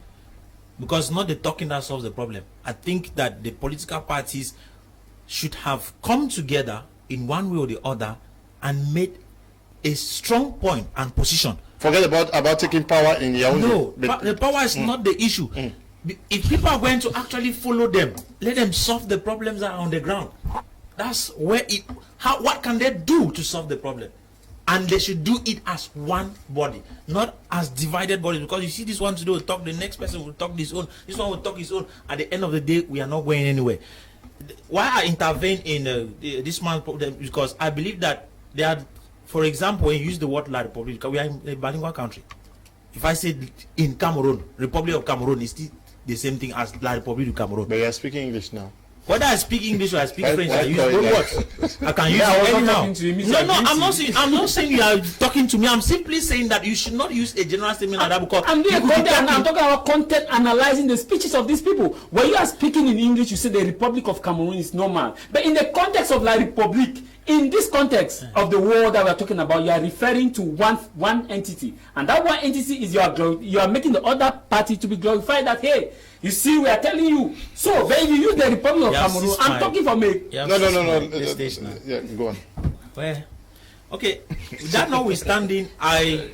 [SPEAKER 6] Because not the talking that solves the problem. I think that the political parties should have come together in one way or the other and made a strong point and position.
[SPEAKER 1] Forget about taking power in your own.
[SPEAKER 6] No, the power is not the issue. If people are going to actually follow them, let them solve the problems that are on the ground. That's where what can they do to solve the problem? And they should do it as one body, not as divided bodies. Because you see this one today will talk, the next person will talk his own, this one will talk his own. At the end of the day, we are not going anywhere. Why I intervene in this man's problem? Because I believe that there are, for example, when you use the word La Republic, we are in a bilingual country. If I say in Cameroon, Republic of Cameroon is still the same thing as La Republic of Cameroon.
[SPEAKER 1] But you are speaking English now.
[SPEAKER 6] Whether I speak English or I speak French, I use
[SPEAKER 1] call
[SPEAKER 6] both
[SPEAKER 1] it
[SPEAKER 6] words. I can use it anyhow. No, I'm not saying you are talking to me. I'm simply saying that you should not use a general statement like that because
[SPEAKER 4] I'm talking about content analyzing the speeches of these people. When you are speaking in English, you say the Republic of Cameroon is normal. But in the context of La Republique, in this context of the war that we are talking about, you are referring to one entity, and that one entity is you are making the other party to be glorified. That hey, you see, we are telling you. So, but if you use the Republic of Cameroon, I'm talking for me.
[SPEAKER 1] No. Yeah, go on.
[SPEAKER 6] Well, okay. That notwithstanding,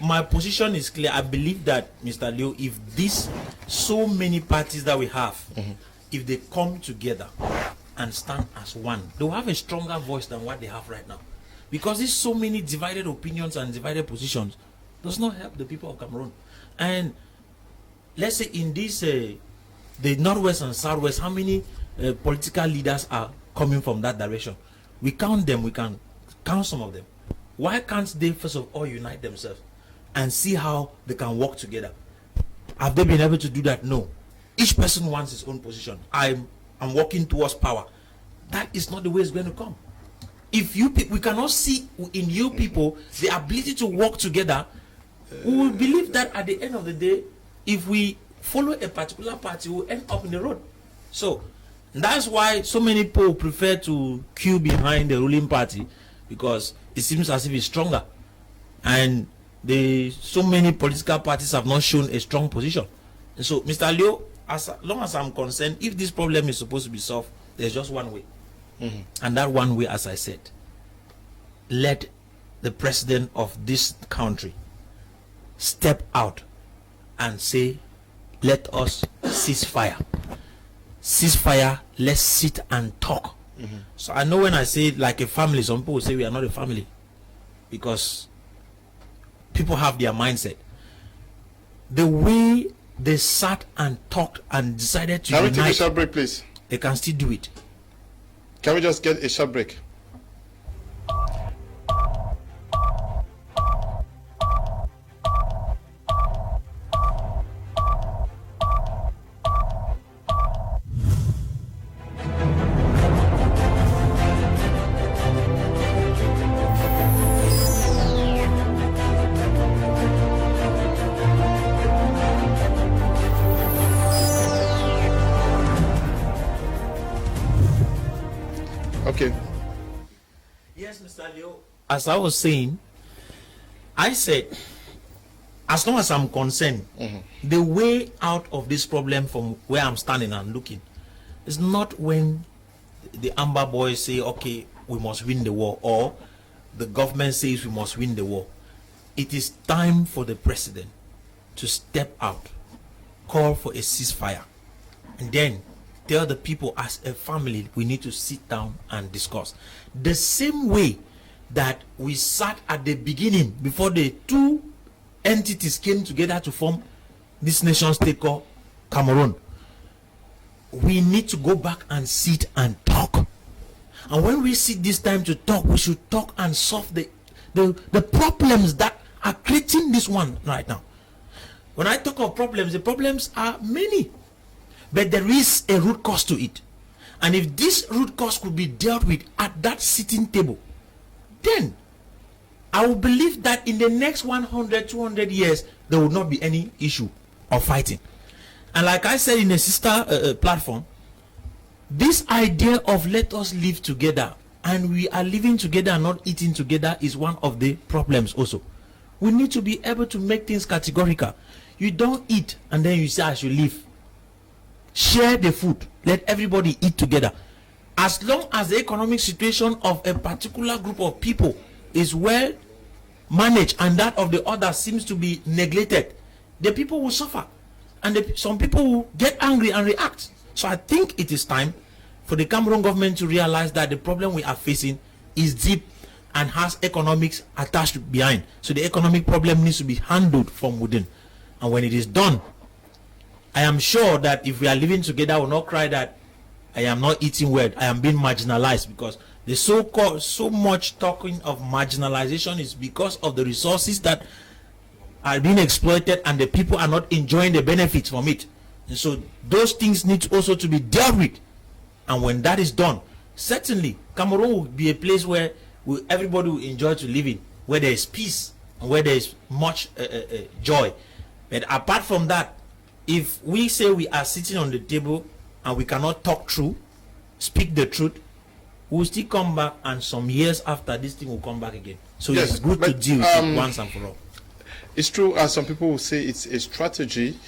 [SPEAKER 6] my position is clear. I believe that, Mr. Leo, if these so many parties that we have, if they come together and stand as one, they will have a stronger voice than what they have right now. Because there's so many divided opinions and divided positions does not help the people of Cameroon. And let's say in this the Northwest and Southwest, how many political leaders are coming from that direction? We count them, we can count some of them. Why can't they first of all unite themselves and see how they can work together? Have they been able to do that? No. Each person wants his own position. I'm working towards power. That is not the way it's going to come. If we cannot see in you people the ability to work together, we will believe that at the end of the day, if we follow a particular party, we will end up in the road. So that's why so many people prefer to queue behind the ruling party, because it seems as if it's stronger. And so many political parties have not shown a strong position. And so, Mr. Leo, as long as I'm concerned, if this problem is supposed to be solved, there's just one way. And that one way, as I said, let the president of this country step out and say, let us cease fire. Cease fire, let's sit and talk. So I know when I say like a family, some people say we are not a family, because people have their mindset. The way they sat and talked and decided to
[SPEAKER 1] Can we
[SPEAKER 6] unite,
[SPEAKER 1] take a short break, please?
[SPEAKER 6] they can still do it.
[SPEAKER 1] Can we just get a short break? Okay.
[SPEAKER 6] Yes, Mr. Leo. As I was saying, I said, as long as I'm concerned, the way out of this problem from where I'm standing and looking is not when the Amber boys say, okay, we must win the war, or the government says we must win the war. It is time for the president to step out, call for a ceasefire, and then tell the people as a family we need to sit down and discuss. The same way that we sat at the beginning before the two entities came together to form this nation state called Cameroon. We need to go back and sit and talk And when we sit this time to talk, we should talk and solve the problems that are creating this one right now. When I talk of problems, the problems are many, but there is a root cause to it. And if this root cause could be dealt with at that sitting table, then I will believe that in the next 100, 200 years, there will not be any issue of fighting. And like I said in a sister platform, this idea of let us live together, and we are living together and not eating together, is one of the problems also. We need to be able to make things categorical. You don't eat and then you say I should leave. Share the food. Let everybody eat together. As long as the economic situation of a particular group of people is well managed and that of the other seems to be neglected, the people will suffer. And some people will get angry and react. So I think it is time for the Cameroon government to realize that the problem we are facing is deep and has economics attached behind. So the economic problem needs to be handled from within. And when it is done, I am sure that if we are living together, we will not cry that I am not eating well, I am being marginalized, because the so much talking of marginalization is because of the resources that are being exploited and the people are not enjoying the benefits from it. And so those things need also to be dealt with. And when that is done, certainly Cameroon will be a place where everybody will enjoy to live in, where there is peace and where there is much joy. But apart from that, if we say we are sitting on the table and we cannot talk true, speak the truth, we will still come back, and some years after, this thing will come back again. So yes, it's good to deal with it once and for all.
[SPEAKER 1] It's true, as some people will say, it's a strategy.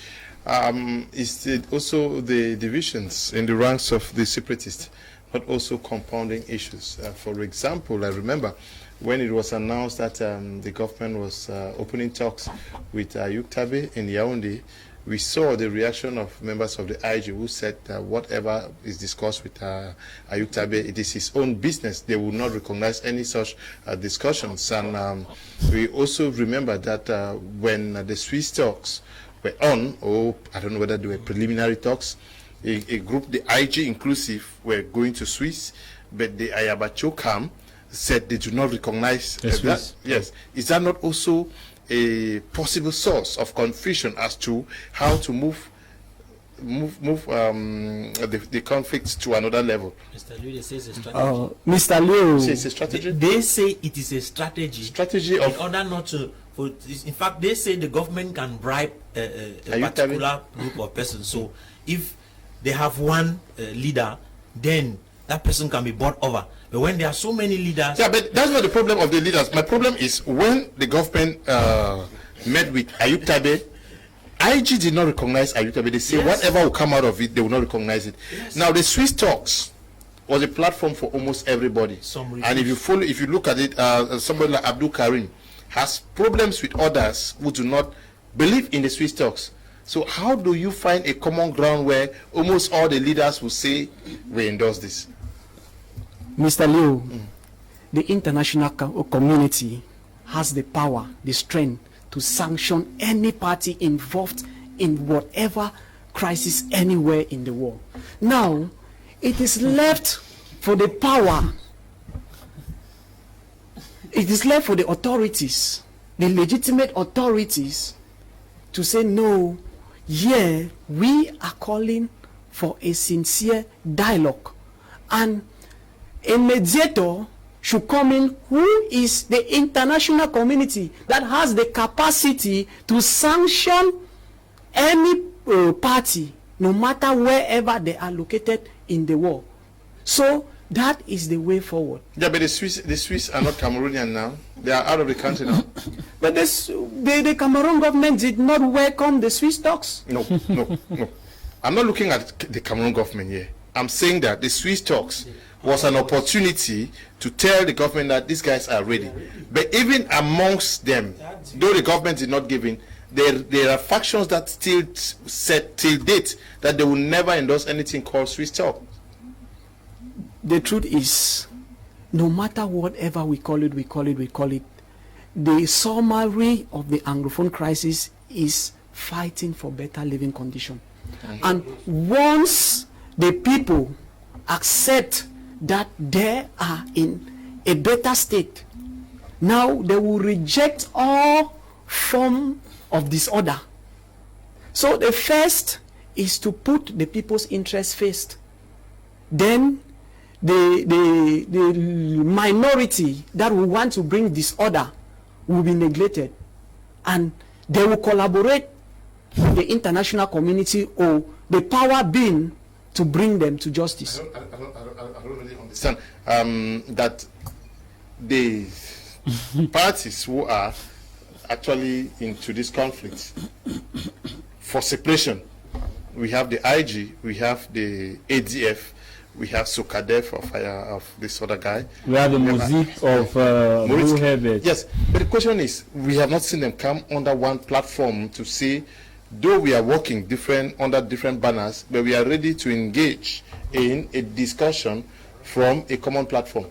[SPEAKER 1] It's also the divisions in the ranks of the separatists, but also compounding issues. For example, I remember when it was announced that the government was opening talks with Ayuktabe in Yaoundé, we saw the reaction of members of the IG who said whatever is discussed with Ayuktabe, it is his own business. They will not recognize any such discussions. And we also remember that when the Swiss talks were on, or I don't know whether they were preliminary talks, a group, the IG inclusive, were going to Swiss, but the Ayabacho Kam said they do not recognize that. Yes. Is that not also a possible source of confusion as to how to move the conflicts to another level?
[SPEAKER 6] Mr. Liu, they say it's a strategy.
[SPEAKER 3] Mr. Liu,
[SPEAKER 1] it's a strategy.
[SPEAKER 6] They say it is a strategy.
[SPEAKER 1] Strategy of,
[SPEAKER 6] in order not to. In fact, they say the government can bribe a particular group of persons. So if they have one leader, then that person can be bought over. But when there are so many leaders...
[SPEAKER 1] Yeah, but that's not the problem of the leaders. My problem is when the government met with Ayuktabe, IG did not recognize Ayuktabe. They say whatever will come out of it, they will not recognize it. Now, the Swiss talks was a platform for almost everybody. And if you look at it, somebody like Abdul Karim has problems with others who do not believe in the Swiss talks. So how do you find a common ground where almost all the leaders will say we endorse this?
[SPEAKER 3] Mr. Liu, the international community has the power, the strength to sanction any party involved in whatever crisis anywhere in the world. Now, it is left for the power, it is left for the authorities, the legitimate authorities, to say no, we are calling for a sincere dialogue, and a mediator should come in who is the international community that has the capacity to sanction any party, no matter wherever they are located in the world. So that is the way forward.
[SPEAKER 1] Yeah, but the Swiss are not Cameroonian now. They are out of the country now.
[SPEAKER 3] But the Cameroon government did not welcome the Swiss talks.
[SPEAKER 1] No. I'm not looking at the Cameroon government here. I'm saying that the Swiss talks was an opportunity to tell the government that these guys are ready. But even amongst them, though the government did not give in, there are factions that still said till date that they will never endorse anything called Swiss talk.
[SPEAKER 3] The truth is, no matter whatever we call it, the summary of the Anglophone crisis is fighting for better living conditions. And once the people accept that they are in a better state. Now they will reject all form of disorder. So the first is to put the people's interest first. Then the minority that will want to bring disorder will be neglected, and they will collaborate with the international community or the power being to bring them to justice.
[SPEAKER 1] I don't really understand that the parties who are actually into this conflict for separation, we have the IG, we have the ADF, we have Sukadef of this other guy.
[SPEAKER 4] We have the music of Blue Herbert.
[SPEAKER 1] Yes, but the question is, we have not seen them come under one platform to say, though we are working under different banners, but we are ready to engage in a discussion from a common platform.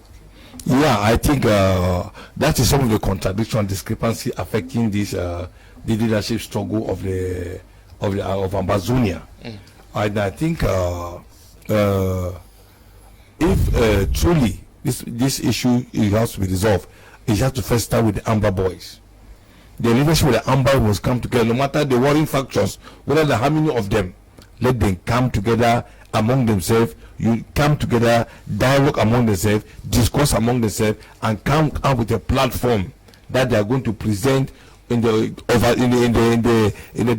[SPEAKER 5] Yeah, I think that is some of the contradiction and discrepancy affecting this the leadership struggle of Ambazonia. And I think if truly this issue has to be resolved, it has to first start with the Amber boys. The leadership of the Amber must come together, no matter the warring factions, whether the how many of them, let them come together among themselves. You come together, dialogue among themselves, discuss among themselves, and come up with a platform that they are going to present in the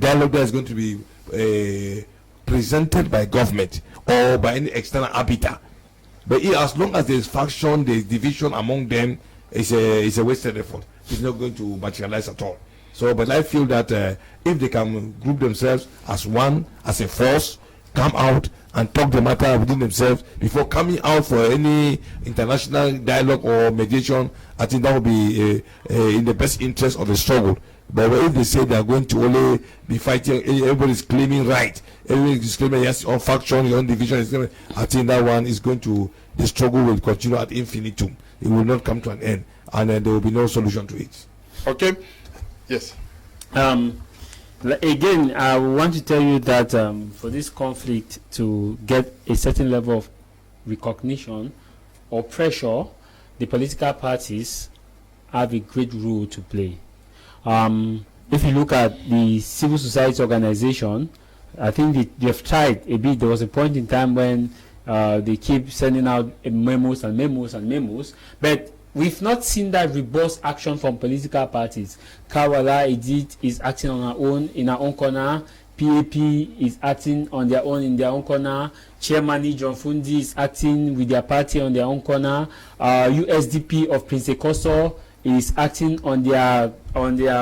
[SPEAKER 5] dialogue that is going to be presented by government or by any external arbiter. But as long as there is faction, there is division among them, it's a wasted effort. It's not going to materialize at all. So, but I feel that if they can group themselves as one, as a force, come out and talk the matter within themselves before coming out for any international dialogue or mediation, I think that will be in the best interest of the struggle. But if they say they are going to only be fighting, everybody is claiming right, everybody is claiming yes, your own faction, your own division is claiming, I think that one is going to, the struggle will continue ad infinitum. It will not come to an end, and there will be no solution to it.
[SPEAKER 1] Okay. Yes.
[SPEAKER 4] Again, I want to tell you that for this conflict to get a certain level of recognition or pressure, the political parties have a great role to play. If you look at the civil society organization, I think they've tried a bit. There was a point in time when they keep sending out memos and memos and memos, but we've not seen that robust action from political parties. Kawala Edith is acting on her own, in her own corner. PAP is acting on their own, in their own corner. Chairman John Fundi is acting with their party on their own corner. USDP of Prince Ekoso is acting on their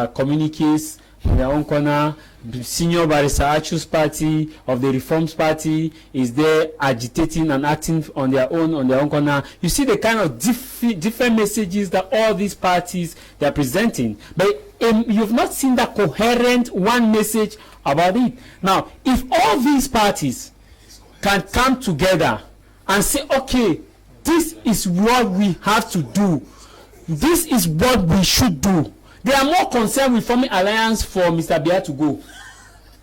[SPEAKER 4] communiques in their own corner. Senior Barrister Achu's party of the Reforms Party is there agitating and acting on their own corner. You see the kind of different messages that all these parties they are presenting, but you've not seen that coherent one message about it. Now, if all these parties can come together and say, okay, this is what we have to do, this is what we should do. They are more concerned with forming alliance for Mr. Biya to go.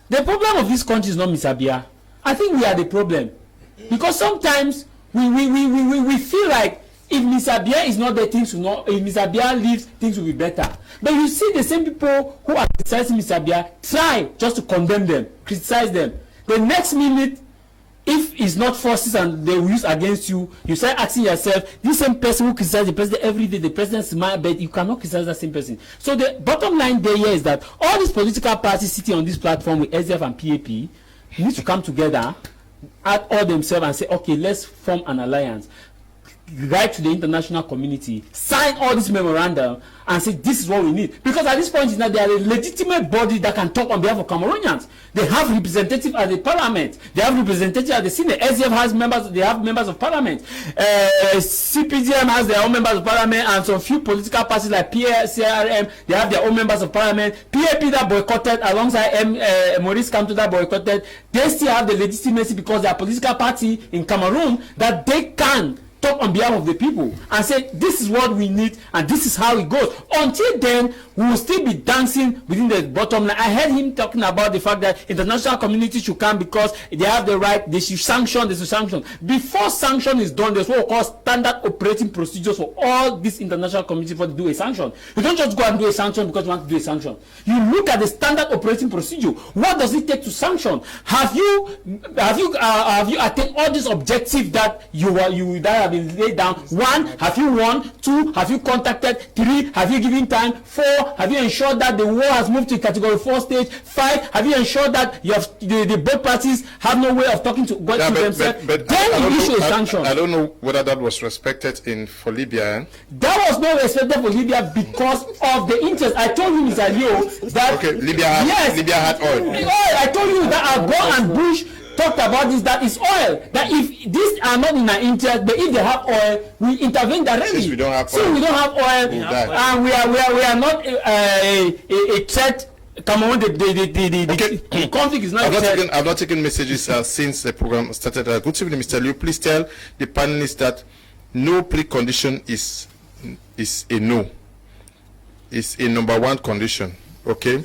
[SPEAKER 4] The problem of this country is not Mr. Biya. I think we are the problem. Because sometimes we feel like if Mr. Biya is not there, things will not, if Mr. Biya leaves, things will be better. But you see the same people who are criticizing Mr. Biya try just to condemn them, criticize them. The next minute, if it's not forces and they will use against you, you start asking yourself, this same person who criticizes the president every day, the president smiles, but you cannot criticize that same person. So the bottom line there here is that all these political parties sitting on this platform with SDF and PAP need to come together, add all themselves and say, okay, let's form an alliance. Write to the international community, sign all this memorandum and say this is what we need. Because at this point in time, they are a legitimate body that can talk on behalf of Cameroonians. They have representatives at the parliament. They have representatives at the Senate. SDF has members, they have members of parliament. CPDM has their own members of parliament, and some few political parties like PCRM, they have their own members of parliament. PAP that boycotted alongside Maurice Kamto that boycotted, they still have the legitimacy because they are a political party in Cameroon that they can talk on behalf of the people and say this is what we need and this is how it goes. Until then, we will still be dancing within the bottom line. I heard him talking about the fact that international community should come because they have the right, they should sanction, Before sanction is done, there's what we call standard operating procedures for all this international community for to do a sanction. You don't just go and do a sanction because you want to do a sanction. You look at the standard operating procedure. What does it take to sanction? Have you attained all these objectives that you have been laid down? 1, have you won? 2, have you contacted? 3, have you given time? 4, have you ensured that the war has moved to category 4 stage? 5, have you ensured that you have the both parties have no way of talking to themselves?
[SPEAKER 1] But
[SPEAKER 4] then you issue a sanction.
[SPEAKER 1] I don't know whether that was respected for Libya.
[SPEAKER 4] That was not respected for Libya because of the interest. I told you, Mr. Leo, that
[SPEAKER 1] Libya had oil.
[SPEAKER 4] I told you that Al-Gore and Bush talked about this, that is oil. That if these are not in our interest, but if they have oil, we intervene directly.
[SPEAKER 1] Since we don't have oil,
[SPEAKER 4] and we are not a threat. Cameroon, the conflict is not.
[SPEAKER 1] I've not taken messages since the program started. Good evening, Mr. Liu. Please tell the panelists that no precondition is a no. It's a number one condition. Okay.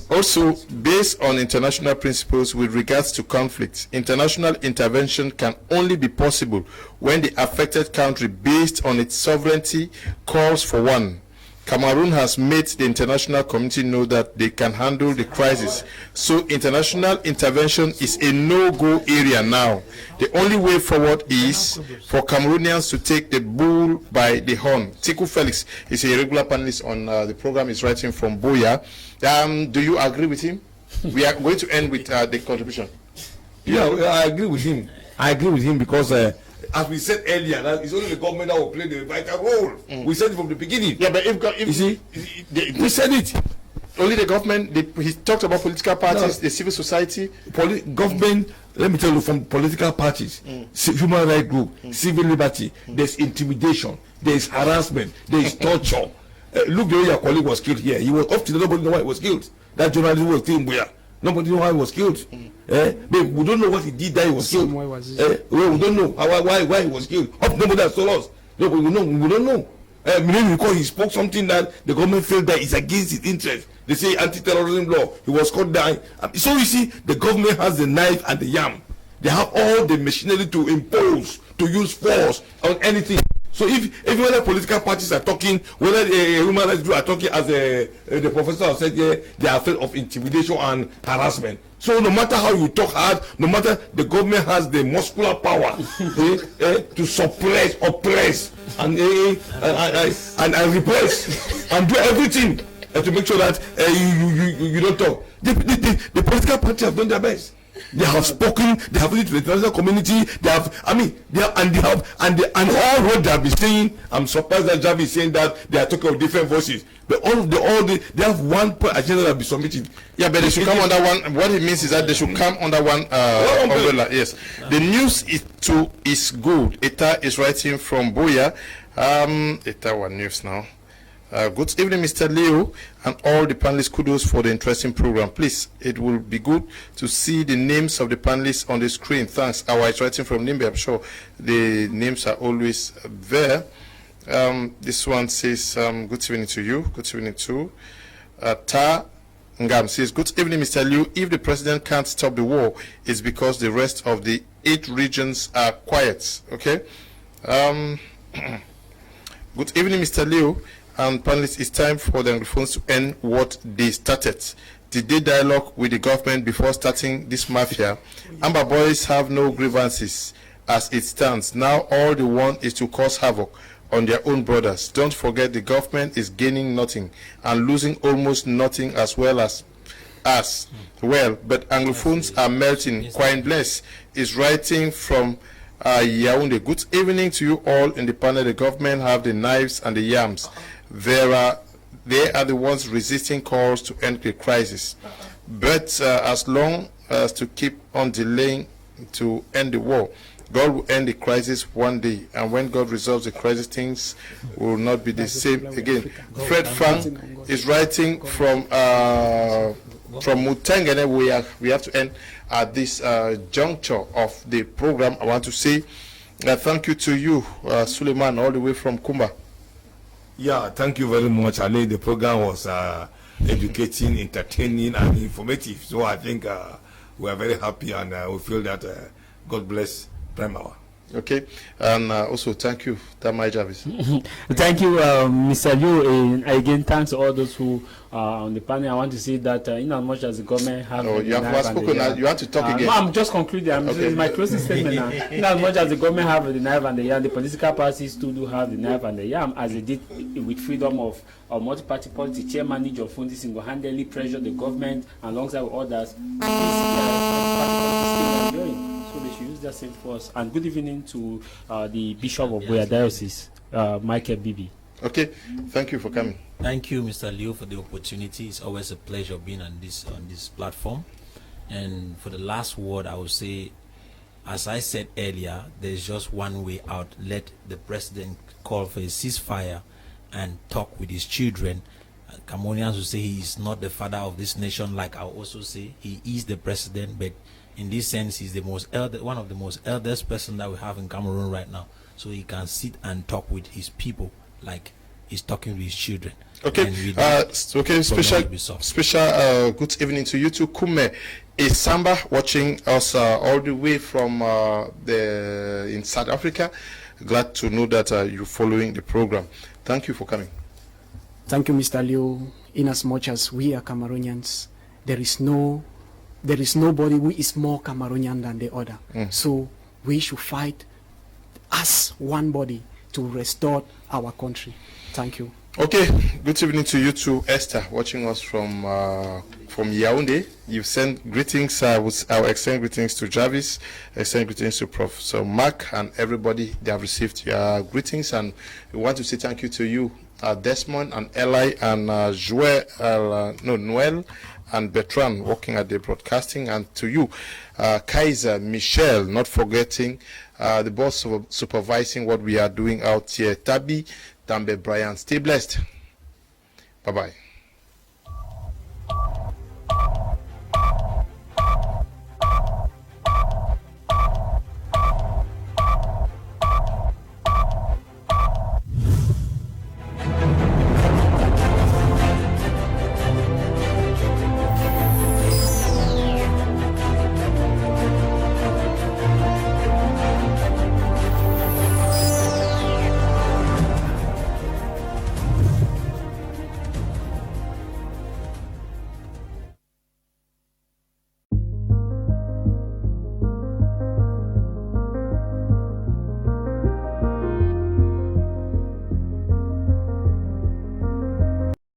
[SPEAKER 1] Also, based on international principles with regards to conflicts, international intervention can only be possible when the affected country, based on its sovereignty, calls for one. Cameroon has made the international community know that they can handle the crisis. So international intervention is a no-go area now. The only way forward is for Cameroonians to take the bull by the horn. Tiku Felix is a regular panelist on the program. He's writing from Boya. Do you agree with him? We are going to end with the contribution.
[SPEAKER 5] Yeah, I agree with him. I agree with him because as we said earlier, that it's only the government that will play the vital role. We said it from the beginning.
[SPEAKER 1] Yeah, but if
[SPEAKER 5] you see, we said it.
[SPEAKER 1] Only the government. He talked about political parties, the civil society,
[SPEAKER 5] government. Let me tell you, from political parties, human rights group, civil liberty. There's intimidation. There's harassment. There's torture. Look, the way your colleague was killed here. He was up to nobody know why he was killed. That journalist was killed where. Nobody know why he was killed. We don't know what he did that he was killed. We don't know why he was killed. Nobody has told us. We don't know. Maybe because he spoke something that the government felt that is against his interest. They say anti-terrorism law. He was caught down. So you see, the government has the knife and the yam. They have all the machinery to impose, to use force on anything. So if whether political parties are talking, whether human rights groups are talking, as the professor said here, they are afraid of intimidation and harassment. So no matter how you talk hard, no matter, the government has the muscular power to suppress, oppress, and repress, and do everything to make sure that you don't talk. The political parties have done their best. They have spoken. They have reached to the international community. They have, and all what they have been saying. I'm surprised that Javi is saying that they are talking of different voices. But they have one agenda that be submitted.
[SPEAKER 1] Yeah, but they should come under one. What it means is that they should come under one umbrella. Yes. The news is good. Eta is writing from Boya. Eta one news now. Good evening, Mr. Leo, and all the panelists. Kudos for the interesting program. Please, it will be good to see the names of the panelists on the screen. Thanks. I was writing from Nimbe. I'm sure the names are always there. This one says, good evening to you. Good evening to Ta Ngam says, good evening, Mr. Liu. If the president can't stop the war, it's because the rest of the 8 regions are quiet. Okay. Good evening, Mr. Liu. And panelists, it's time for the Anglophones to end what they started. Did they dialogue with the government before starting this mafia? Amber boys have no grievances as it stands. Now all they want is to cause havoc on their own borders. Don't forget the government is gaining nothing and losing almost nothing as well as us. Well, but Anglophones are melting. Quine Bless is writing from Yaoundé. Good evening to you all in the panel. The government have the knives and the yams. They are the ones resisting calls to end the crisis. But as long as to keep on delaying to end the war, God will end the crisis one day. And when God resolves the crisis, things will not be the same again. Fred Fang is writing from Mutengene. We have to end at this juncture of the program. I want to say Thank you to you, Souleiman, all the way from Kumba.
[SPEAKER 5] Yeah, thank you very much, Ali. The program was educating, entertaining, and informative. So I think we are very happy, and we feel that God bless Prime Hour.
[SPEAKER 1] Okay, and also thank you, Tamai Jarvis.
[SPEAKER 4] Thank you, Mr. Liu, and again thanks to all those who are on the panel. I want to say that in as much as the government have
[SPEAKER 1] you have spoken now, you have to talk again.
[SPEAKER 4] No, I'm just concluding. This is my closing statement now. In as much as the government have the knife and the yam, the political parties too do have the knife and the yam, as they did with freedom of multi-party politics. Chairman Anglophone single-handedly pressured the government alongside with others. So they should use that same force. And good evening to the Bishop of Boya Diocese, Michael Bibi.
[SPEAKER 1] Okay, thank you for coming.
[SPEAKER 6] Thank you, Mr. Liu, for the opportunity. It's always a pleasure being on this platform. And for the last word, I would say, as I said earlier, there's just one way out. Let the president call for a ceasefire and talk with his children. Cameroonians will say he is not the father of this nation. Like I also say, he is the president, but in this sense, he's the one of the most eldest person that we have in Cameroon right now. So he can sit and talk with his people like he's talking with his children.
[SPEAKER 1] Okay. Special good evening to you too, Kume Isamba, watching us all the way from in South Africa. Glad to know that you're following the program. Thank you for coming.
[SPEAKER 3] Thank you, Mr. Liu. In as much as we are Cameroonians, there is nobody who is more Cameroonian than the other. So we should fight as one body to restore our country. Thank you.
[SPEAKER 1] Okay, good evening to you too, Esther, watching us from Yaoundé. You've sent greetings. I'll extend greetings to Jarvis, extend greetings to Prof. So Mark and everybody, they have received your greetings, and we want to say thank you to you, Desmond and Eli and Noel and Bertrand working at the broadcasting, and to you, Kaiser, Michelle, not forgetting the boss supervising what we are doing out here, Tabi, Tambe, Brian. Stay blessed. Bye-bye.